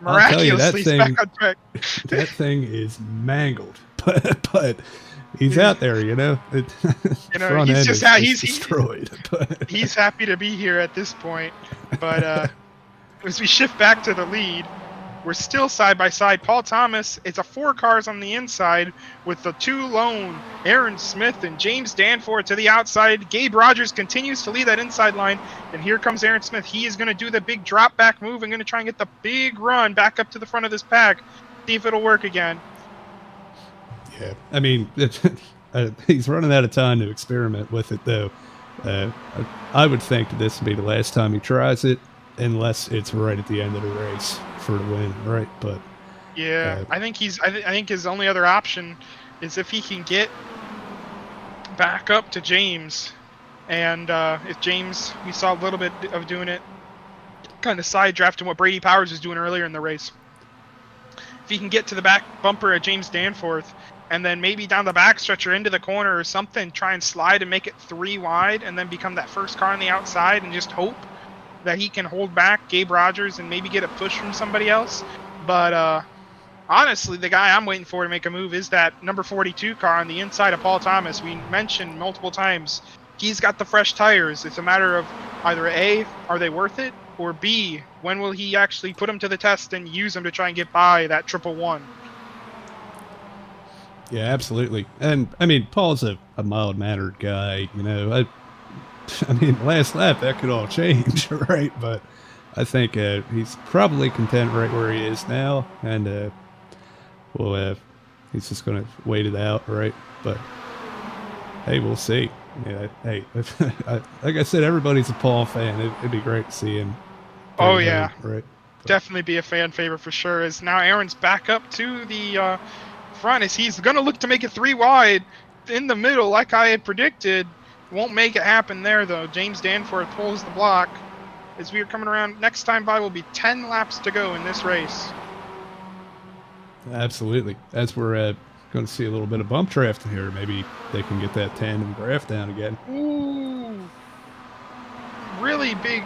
miraculously, he's back on track. That thing is mangled, but he's out there, he's just he's destroyed. He's happy to be here at this point. But as we shift back to the lead, we're still side by side. Paul Thomas, it's a 4 cars on the inside with the 2 lone, Aaron Smith and James Danforth to the outside. Gabe Rogers continues to lead that inside line, and here comes Aaron Smith. He is going to do the big drop back move and going to try and get the big run back up to the front of this pack. See if it'll work again. Yeah, I mean, he's running out of time to experiment with it, though. I would think that this would be the last time he tries it, unless it's right at the end of the race for the win, right? But yeah, I think his only other option is if he can get back up to James, and if James, we saw a little bit of doing it, kind of side drafting what Brady Powers was doing earlier in the race. If he can get to the back bumper of James Danforth, and then maybe down the back stretch or into the corner or something, try and slide and make it 3 wide, and then become that first car on the outside, and just hope that he can hold back Gabe Rogers and maybe get a push from somebody else. But honestly, the guy I'm waiting for to make a move is that number 42 car on the inside of Paul Thomas. We mentioned multiple times he's got the fresh tires. It's a matter of either A, are they worth it, or B, when will he actually put them to the test and use them to try and get by that 111? Yeah, absolutely. And I mean, Paul's a mild-mannered guy. You know, I mean, last lap that could all change, right? But I think he's probably content right where he is now, and well, he's just gonna wait it out, right? But hey, we'll see. Yeah, hey, like I said, everybody's a Paul fan. It'd be great to see him. Oh yeah, right. definitely be a fan favorite for sure. As now Aaron's back up to the front, as he's gonna look to make it 3 wide in the middle, like I had predicted. Won't make it happen there though. James Danforth pulls the block. As we are coming around, next time by will be 10 laps to go in this race. Absolutely. As we're going to see a little bit of bump drafting here, maybe they can get that tandem draft down again. Ooh, really big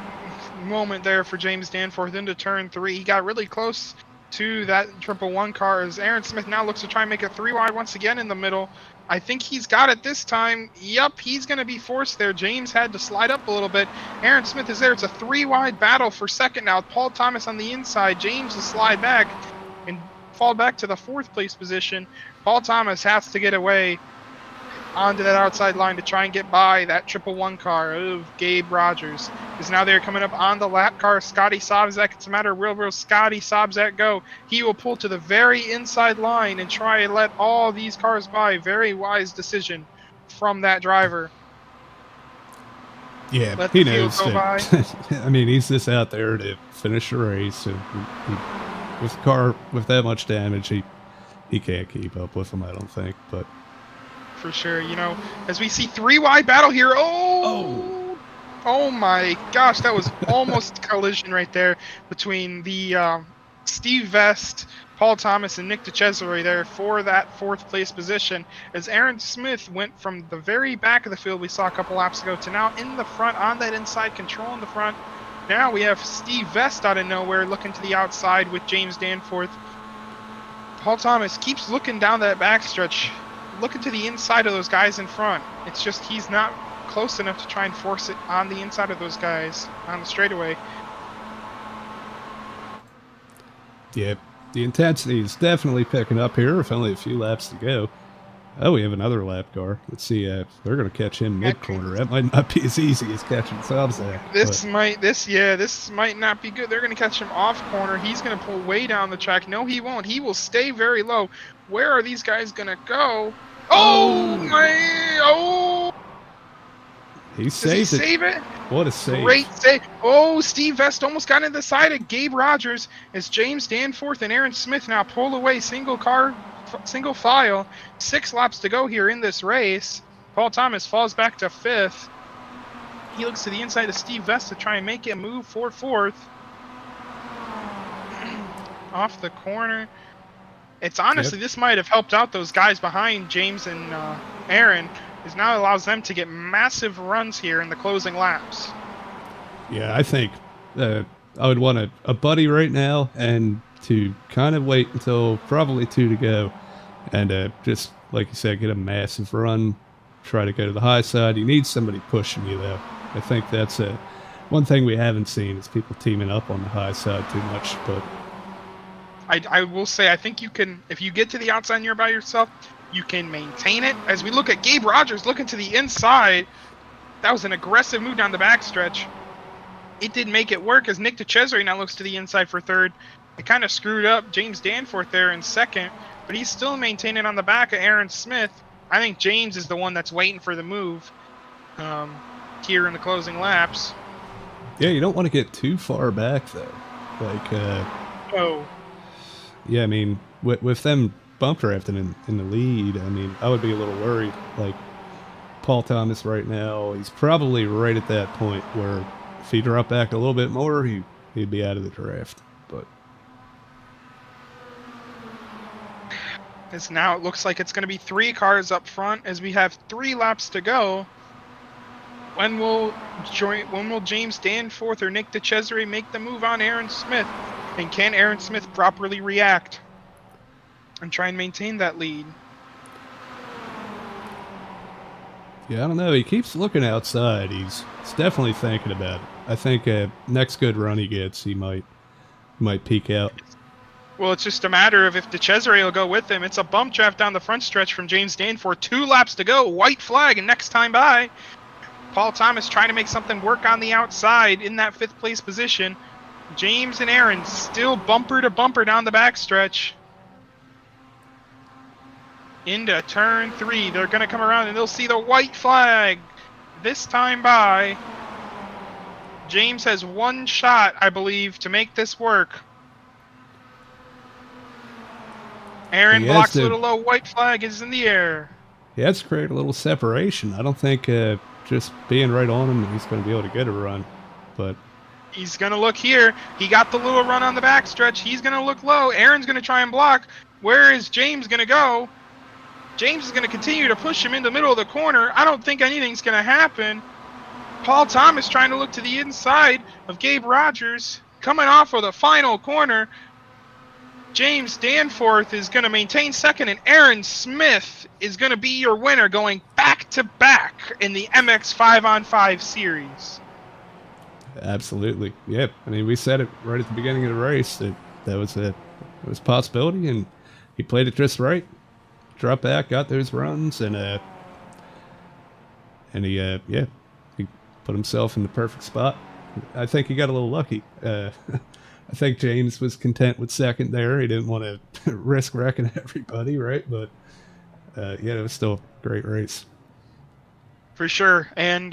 moment there for James Danforth into turn 3. He got really close to that 111 car as Aaron Smith now looks to try and make a 3 wide once again in the middle. I think he's got it this time. Yep, he's going to be forced there. James had to slide up a little bit. Aaron Smith is there. It's a 3 wide battle for second now. Paul Thomas on the inside. James will slide back and fall back to the 4th place position. Paul Thomas has to get away onto that outside line to try and get by that 111 car of Gabe Rogers. Is now there coming up on the lap car, Scotty Sobzak. It's a matter of will Scotty Sobzak go. He will pull to the very inside line and try and let all these cars by. Very wise decision from that driver. Yeah, he knows. I mean, he's just out there to finish the race. And with a car with that much damage, he can't keep up with him, I don't think. But for sure, you know, as we see 3 wide battle here. Oh my gosh, that was almost a collision right there between the Steve Vest, Paul Thomas, and Nick DeCesare there for that 4th place position. As Aaron Smith went from the very back of the field we saw a couple laps ago to now in the front on that inside control in the front. Now we have Steve Vest out of nowhere looking to the outside with James Danforth. Paul Thomas keeps looking down that backstretch, looking to the inside of those guys in front. It's just he's not close enough to try and force it on the inside of those guys on the straightaway. Yeah, the intensity is definitely picking up here with only a few laps to go. Oh, we have another lap car. Let's see, they're going to catch him mid-corner. That might not be as easy as catching Sobzak. This might not be good. They're going to catch him off corner. He's going to pull way down the track. No, he won't. He will stay very low. Where are these guys going to go? Oh! He saves it. Save it? What a save. Great save. Oh, Steve Vest almost got into the side of Gabe Rogers as James Danforth and Aaron Smith now pull away single file. 6 laps to go here in this race. Paul Thomas falls back to 5th. He looks to the inside of Steve Vest to try and make it move for 4th. Off the corner. It's honestly, this might have helped out those guys behind James and Aaron. It now allows them to get massive runs here in the closing laps. Yeah, I think I would want a buddy right now and to kind of wait until probably 2 to go and just, like you said, get a massive run, try to go to the high side. You need somebody pushing you, though. I think that's one thing we haven't seen is people teaming up on the high side too much. But I will say, I think you can, if you get to the outside and you're by yourself, you can maintain it. As we look at Gabe Rogers looking to the inside, that was an aggressive move down the backstretch. It did make it work as Nick DeCesare now looks to the inside for 3rd. It kind of screwed up James Danforth there in 2nd, but he's still maintaining on the back of Aaron Smith. I think James is the one that's waiting for the move here in the closing laps. Yeah, you don't want to get too far back, though. Like, yeah, I mean, with them bump drafting in the lead, I mean, I would be a little worried. Like, Paul Thomas right now, he's probably right at that point where if he dropped back a little bit more, he'd be out of the draft. But as now it looks like it's going to be 3 cars up front as we have 3 laps to go. When will James Danforth or Nick DeCesare make the move on Aaron Smith? And can Aaron Smith properly react and try and maintain that lead? Yeah, I don't know. He keeps looking outside. He's definitely thinking about it. I think next good run he gets, he might peek out. Well, it's just a matter of if De Cesare will go with him. It's a bump draft down the front stretch from James Danforth. 2 laps to go. White flag, and next time by. Paul Thomas trying to make something work on the outside in that 5th place position. James and Aaron still bumper to bumper down the backstretch. Into turn 3. They're going to come around and they'll see the white flag. This time by. James has 1 shot, I believe, to make this work. Aaron blocks a little low. White flag is in the air. He has to create a little separation. I don't think just being right on him, he's going to be able to get a run. But he's going to look here. He got the little run on the backstretch. He's going to look low. Aaron's going to try and block. Where is James going to go? James is going to continue to push him in the middle of the corner. I don't think anything's going to happen. Paul Thomas trying to look to the inside of Gabe Rogers. Coming off of the final corner. James Danforth is going to maintain second, and Aaron Smith is going to be your winner, going back-to-back in the MX-5 on 5 series. Absolutely. Yep. I mean, we said it right at the beginning of the race that was a possibility, and he played it just right. Dropped back, got those runs, and he put himself in the perfect spot. I think he got a little lucky. I think James was content with second there. He didn't want to risk wrecking everybody, right? But it was still a great race. For sure. And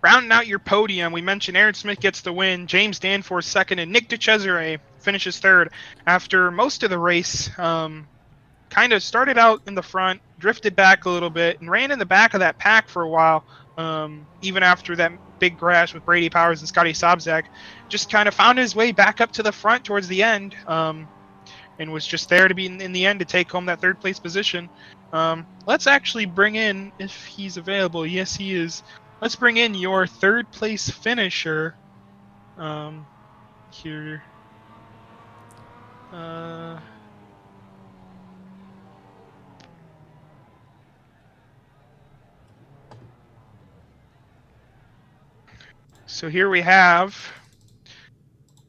rounding out your podium, we mentioned Aaron Smith gets the win, James Danforth second, and Nick De Cesare finishes third. After most of the race, kind of started out in the front, drifted back a little bit, and ran in the back of that pack for a while, even after that big crash with Brady Powers and Scotty Sobczak. Just kind of found his way back up to the front towards the end, and was just there to be in the end to take home that 3rd place position. Let's actually bring in, if he's available, yes he is, let's bring in your 3rd place finisher here. So here we have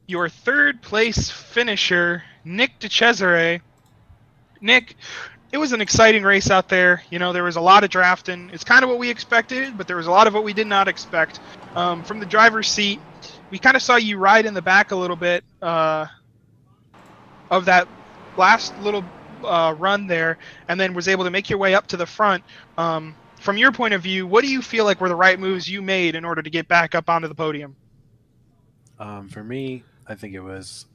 your 3rd place finisher, Nick De Cesare. Nick, it was an exciting race out there. You know, there was a lot of drafting. It's kind of what we expected, but there was a lot of what we did not expect. From the driver's seat, we kind of saw you ride in the back a little bit of that last little run there, and then was able to make your way up to the front. From your point of view, what do you feel like were the right moves you made in order to get back up onto the podium? For me, I think it was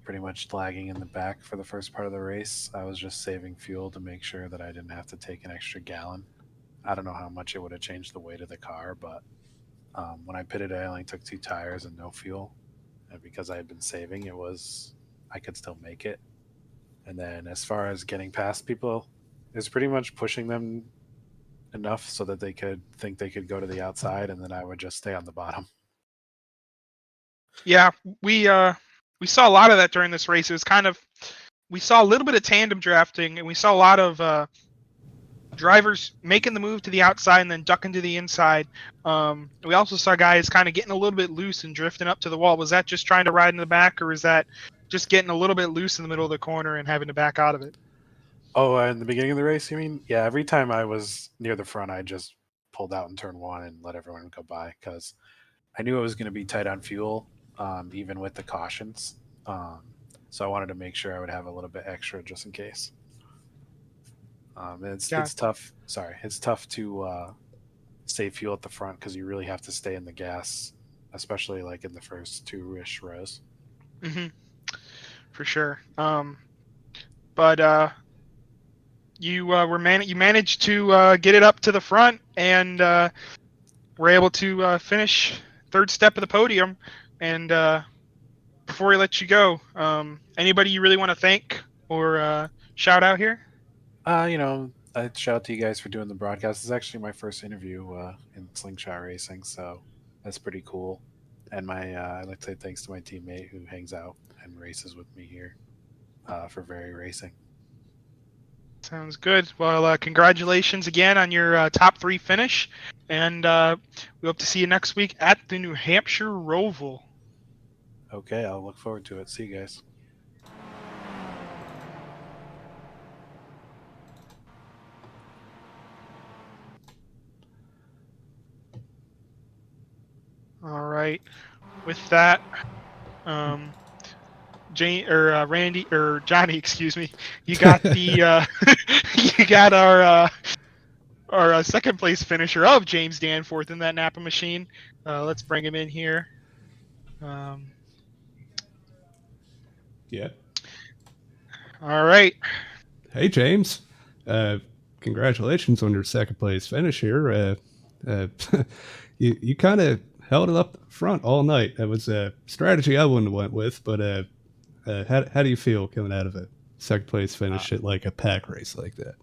pretty much lagging in the back for the first part of the race. I was just saving fuel to make sure that I didn't have to take an extra gallon. I don't know how much it would have changed the weight of the car, but when I pitted, I only took 2 tires and no fuel. And because I had been saving, I could still make it. And then as far as getting past people, it was pretty much pushing them enough so that they could think they could go to the outside, and then I would just stay on the bottom. Yeah, we saw a lot of that during this race. It was we saw a little bit of tandem drafting, and we saw a lot of drivers making the move to the outside and then ducking to the inside. We also saw guys kind of getting a little bit loose and drifting up to the wall. Was that just trying to ride in the back, or is that just getting a little bit loose in the middle of the corner and having to back out of it? Oh, in the beginning of the race, you mean? Yeah, every time I was near the front, I just pulled out in turn 1 and let everyone go by because I knew it was going to be tight on fuel, even with the cautions. So I wanted to make sure I would have a little bit extra just in case. It's tough. Sorry, it's tough to save fuel at the front because you really have to stay in the gas, especially like in the first 2-ish rows. Mm-hmm. For sure. But you managed to get it up to the front and were able to finish 3rd step of the podium. And before we let you go, anybody you really want to thank or shout out here? I'd shout out to you guys for doing the broadcast. It's actually my first interview in slingshot racing, so that's pretty cool. And I'd like to say thanks to my teammate who hangs out and races with me here for Very Racing. Sounds good. Well, congratulations again on your top 3 finish, and we hope to see you next week at the New Hampshire Roval. Okay, I'll look forward to it. See you guys. right. With that, Randy or Johnny, excuse me, you got the you got our second place finisher of James Danforth in that Napa machine. Let's bring him in here. Yeah. All right. Hey, James. Congratulations on your second place finish here. You kind of held it up front all night. That was a strategy I wouldn't have went with, but how do you feel coming out of a second place finish at like a pack race like that?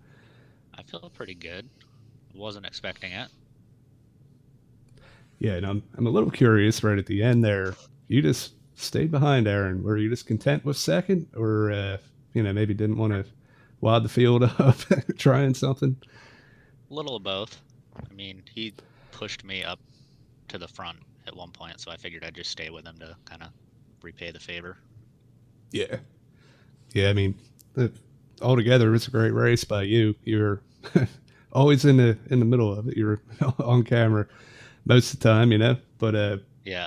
I feel pretty good. Wasn't expecting it. Yeah, and I'm a little curious right at the end there. You just stayed behind Aaron. Were you just content with second, or maybe didn't want to wad the field up trying something? A little of both. I mean, he pushed me up to the front at one point, so I figured I'd just stay with him to kind of repay the favor. Yeah. I mean, altogether, it's a great race by you. You're always in the middle of it. You're on camera most of the time, But yeah.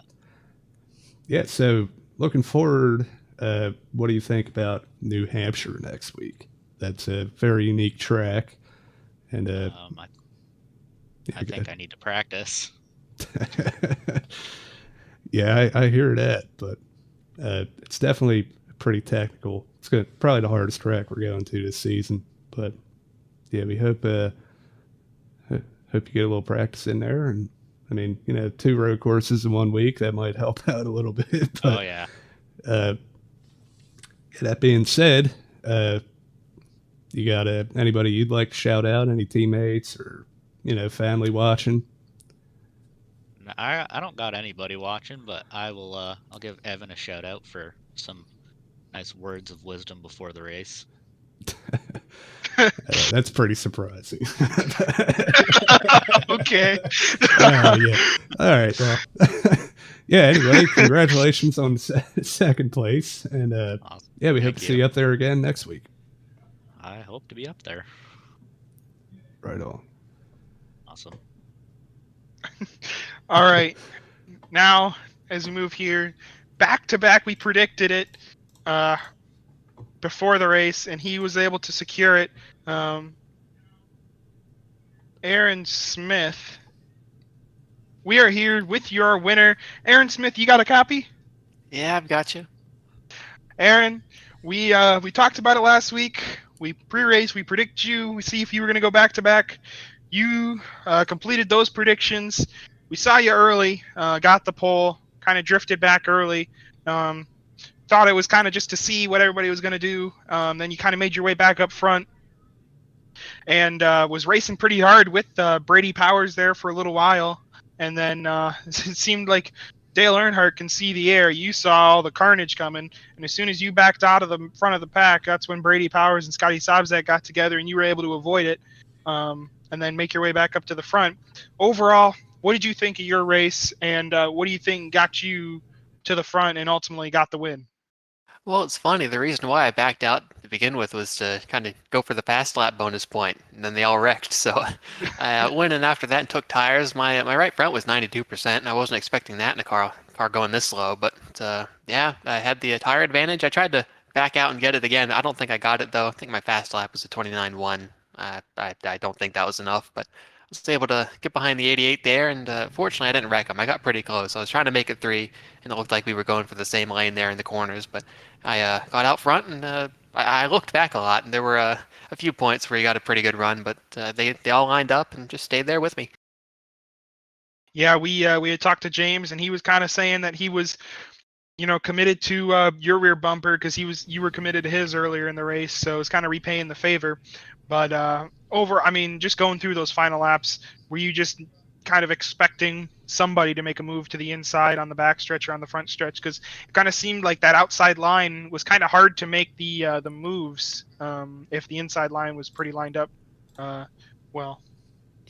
So looking forward, what do you think about New Hampshire next week? That's a very unique track, and I think I need to practice. Yeah, I hear that, but it's definitely pretty technical. It's probably the hardest track we're going to this season, but yeah, we hope you get a little practice in there. And I mean, 2 road courses in 1 week, that might help out a little bit. But, oh yeah. That being said, you got anybody you'd like to shout out? Any teammates or family watching? I don't got anybody watching, but I'll give Evan a shout out for some nice words of wisdom before the race. That's pretty surprising. Okay. Yeah. All right. Well, yeah. Anyway, congratulations on second place, and Awesome. yeah, we hope to see you up there again next week. I hope to be up there. Right on. Awesome. All right. Now, as we move here, back to back, we predicted it before the race, and he was able to secure it. Aaron Smith. We are here with your winner. Aaron Smith, you got a copy? Yeah, I've got you. Aaron, we talked about it last week. We pre-race, we predict you. We see if you were going to go back to back. You completed those predictions. We saw you early, got the pole, kind of drifted back early. Thought it was kind of just to see what everybody was going to do. Then you kind of made your way back up front and was racing pretty hard with Brady Powers there for a little while. And then it seemed like Dale Earnhardt can see the air. You saw all the carnage coming. And as soon as you backed out of the front of the pack, that's when Brady Powers and Scotty Sobczak got together and you were able to avoid it and then make your way back up to the front. Overall, what did you think of your race? And what do you think got you to the front and ultimately got the win? Well, it's funny. The reason why I backed out to begin with was to kind of go for the past lap bonus point, and then they all wrecked. So I went in after that and took tires. My right front was 92%, and I wasn't expecting that in a car going this slow. But yeah, I had the tire advantage. I tried to back out and get it again. I don't think I got it though. I think my fast lap was a 29.1. I don't think that was enough, but I was able to get behind the 88 there, and fortunately I didn't wreck them. I got pretty close. I was trying to make it 3, and it looked like we were going for the same lane there in the corners, but I got out front, and I looked back a lot, and there were a few points where you got a pretty good run, but they all lined up and just stayed there with me. Yeah, we had talked to James, and he was kind of saying that he was, committed to your rear bumper because you were committed to his earlier in the race, so it's kind of repaying the favor. But just going through those final laps, were you just kind of expecting somebody to make a move to the inside on the back stretch or on the front stretch? Because it kind of seemed like that outside line was kind of hard to make the moves if the inside line was pretty lined up well.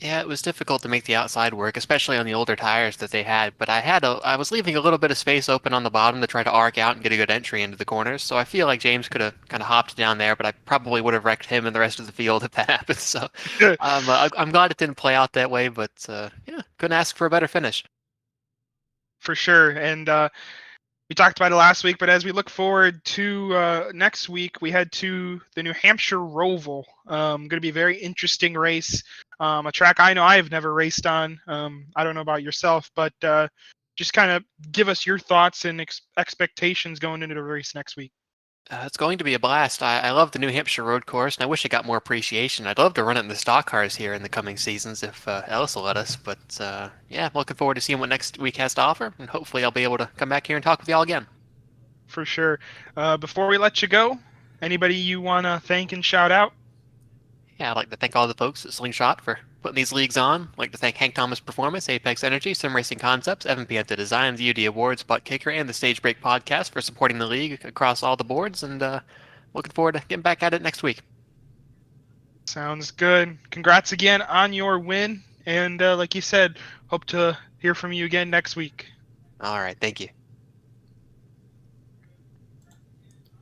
Yeah, it was difficult to make the outside work, especially on the older tires that they had. But I was leaving a little bit of space open on the bottom to try to arc out and get a good entry into the corners. So I feel like James could have kind of hopped down there, but I probably would have wrecked him and the rest of the field if that happened. So I'm glad it didn't play out that way. But yeah, couldn't ask for a better finish. For sure. And we talked about it last week, but as we look forward to next week, we head to the New Hampshire Roval. Going to be a very interesting race. A track I know I have never raced on. I don't know about yourself, but just kind of give us your thoughts and expectations going into the race next week. It's going to be a blast. I love the New Hampshire road course, and I wish it got more appreciation. I'd love to run it in the stock cars here in the coming seasons if Ellis will let us. But yeah, I'm looking forward to seeing what next week has to offer, and hopefully I'll be able to come back here and talk with y'all again. For sure. Before we let you go, anybody you want to thank and shout out? Yeah, I'd like to thank all the folks at Slingshot for putting these leagues on. I'd like to thank Hank Thomas Performance, Apex Energy, Sim Racing Concepts, Evan Pienta Design, the UD Awards, Butt Kicker, and the Stage Break Podcast for supporting the league across all the boards, and looking forward to getting back at it next week. Sounds good. Congrats again on your win, and like you said, hope to hear from you again next week. All right, thank you.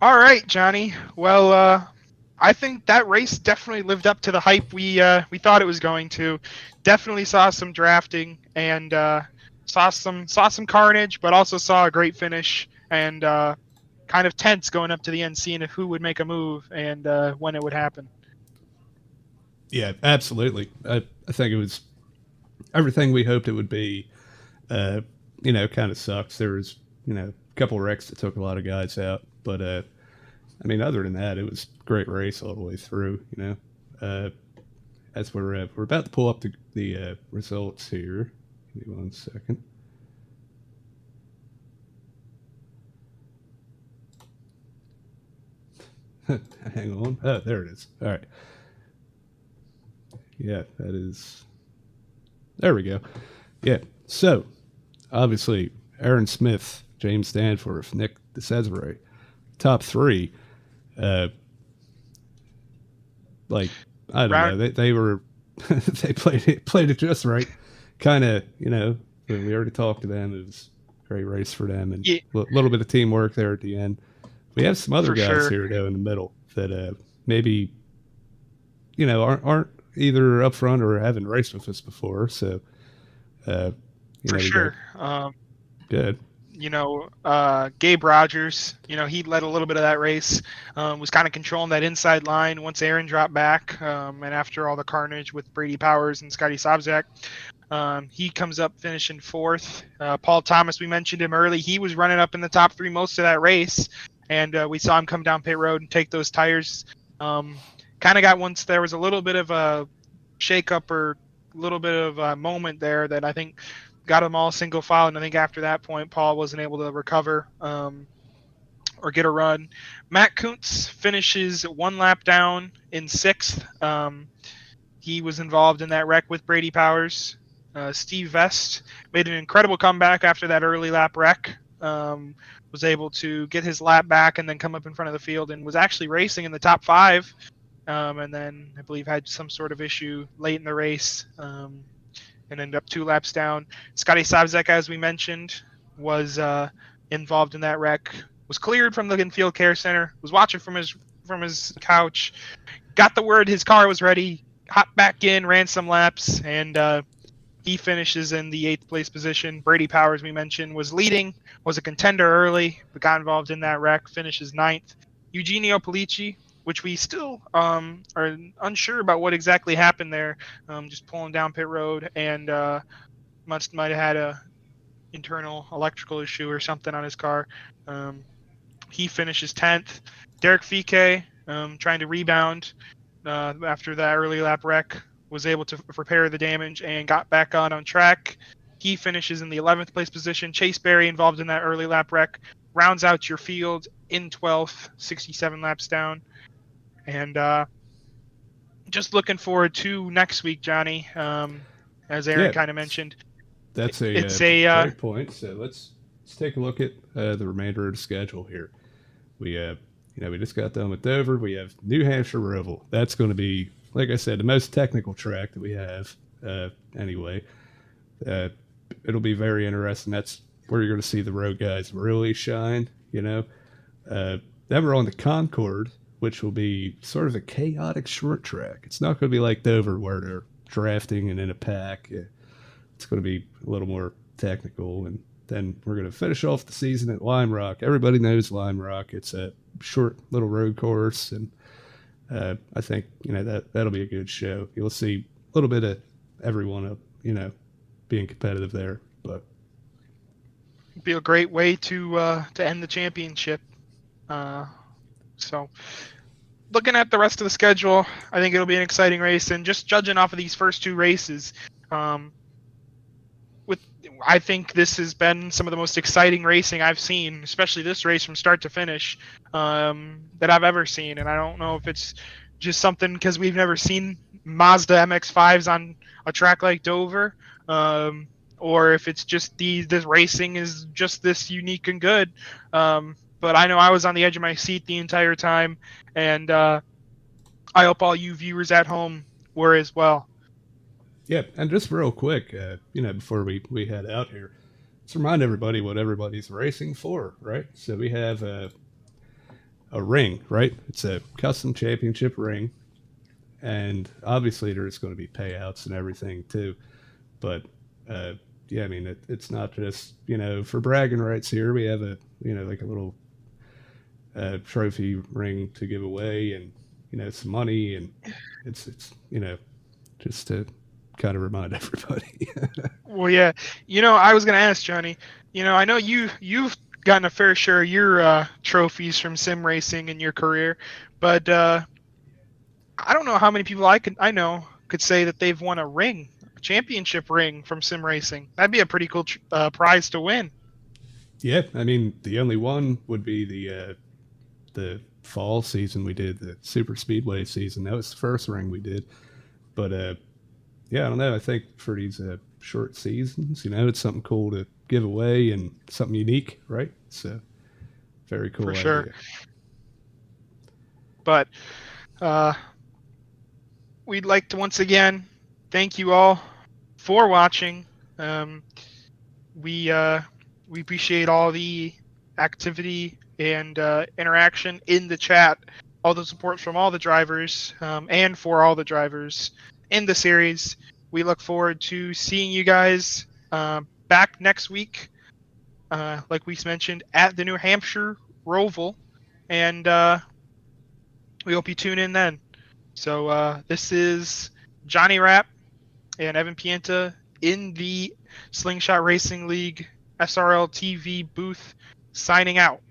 All right, Johnny. Well, I think that race definitely lived up to the hype we thought it was going to. Definitely saw some drafting and saw some carnage, but also saw a great finish and kind of tense going up to the end, seeing if who would make a move and when it would happen. Yeah, absolutely. I think it was everything we hoped it would be. Kind of sucks. There was a couple wrecks that took a lot of guys out, but I mean, other than that, it was a great race all the way through. As we're about to pull up the results here. Give me 1 second. Hang on. Oh, there it is. All right. Yeah, that is. There we go. Yeah. So, obviously, Aaron Smith, James Danforth, Nick DeCesare, top three. Like, I don't know. They were they played it just right. Kind of, we already talked to them. It was a great race for them, and a little bit of teamwork there at the end. We have some other guys here though in the middle that maybe aren't either up front or haven't raced with us before. So for sure, good. Gabe Rogers, he led a little bit of that race, was kind of controlling that inside line once Aaron dropped back, and after all the carnage with Brady Powers and Scotty Sobczak, he comes up finishing fourth. Paul Thomas, we mentioned him early. He was running up in the top three most of that race, and we saw him come down pit road and take those tires. Kind of got once there was a little bit of a shake-up or a little bit of a moment there that I think got them all single file, and I think after that point, Paul wasn't able to recover or get a run. Matt Kuntz finishes 1 lap down in 6th. He was involved in that wreck with Brady Powers. Steve Vest made an incredible comeback after that early lap wreck. Was able to get his lap back and then come up in front of the field and was actually racing in the top 5. And then I believe had some sort of issue late in the race. And ended up 2 laps down. Scotty Sobczak, as we mentioned, was involved in that wreck. Was cleared from the infield care center. Was watching from his couch. Got the word his car was ready. Hopped back in, ran some laps, and he finishes in the 8th place position. Brady Powers, we mentioned, was leading. Was a contender early, but got involved in that wreck. Finishes 9th. Eugenio Polici, which we still are unsure about what exactly happened there. Just pulling down pit road and might have had a internal electrical issue or something on his car. He finishes 10th. Derek Fike, trying to rebound after that early lap wreck, was able to repair the damage and got back on track. He finishes in the 11th place position. Chase Berry, involved in that early lap wreck, rounds out your field in 12th, 67 laps down. And just looking forward to next week, Johnny. As Aaron kind of mentioned, that's a great point. So let's take a look at the remainder of the schedule here. We we just got done with Dover. We have New Hampshire Roval. That's going to be, like I said, the most technical track that we have. Anyway, it'll be very interesting. That's where you're going to see the road guys really shine. Then we're on the Concord, which will be sort of a chaotic short track. It's not going to be like Dover where they're drafting and in a pack. It's going to be a little more technical and then we're going to finish off the season at Lime Rock. Everybody knows Lime Rock. It's a short little road course, and I think that'll be a good show. You'll see a little bit of everyone being competitive there, but It'd be a great way to end the championship. So, looking at the rest of the schedule, I think it'll be an exciting race. And just judging off of these first 2 races, I think this has been some of the most exciting racing I've seen, especially this race from start to finish, that I've ever seen. And I don't know if it's just something because we've never seen Mazda MX-5s on a track like Dover, or if it's just this racing is just this unique and good. But I know I was on the edge of my seat the entire time, and I hope all you viewers at home were as well. Yeah, and just real quick, before we head out here, let's remind everybody what everybody's racing for, right? So we have a ring, right? It's a custom championship ring, and obviously there's going to be payouts and everything too. But it's not just for bragging rights here. We have a like a little trophy ring to give away, and some money, and it's just to kind of remind everybody. Well, yeah. I was going to ask, Johnny, I know you've gotten a fair share of your trophies from sim racing in your career, but I don't know how many people I know could say that they've won a championship ring from sim racing. That'd be a pretty cool prize to win. Yeah, I mean, the only one would be the fall season we did, the super speedway season. That was the first ring we did. But yeah, I don't know. I think for these short seasons, it's something cool to give away and something unique, right? So, very cool. For idea. sure. But we'd like to once again thank you all for watching. We appreciate all the activity and interaction in the chat, all the support from all the drivers, and for all the drivers in the series. We look forward to seeing you guys back next week, like we mentioned, at the New Hampshire Roval, and we hope you tune in then. So this is Johnny Rapp and Evan Pienta in the Slingshot Racing League SRL TV booth, signing out.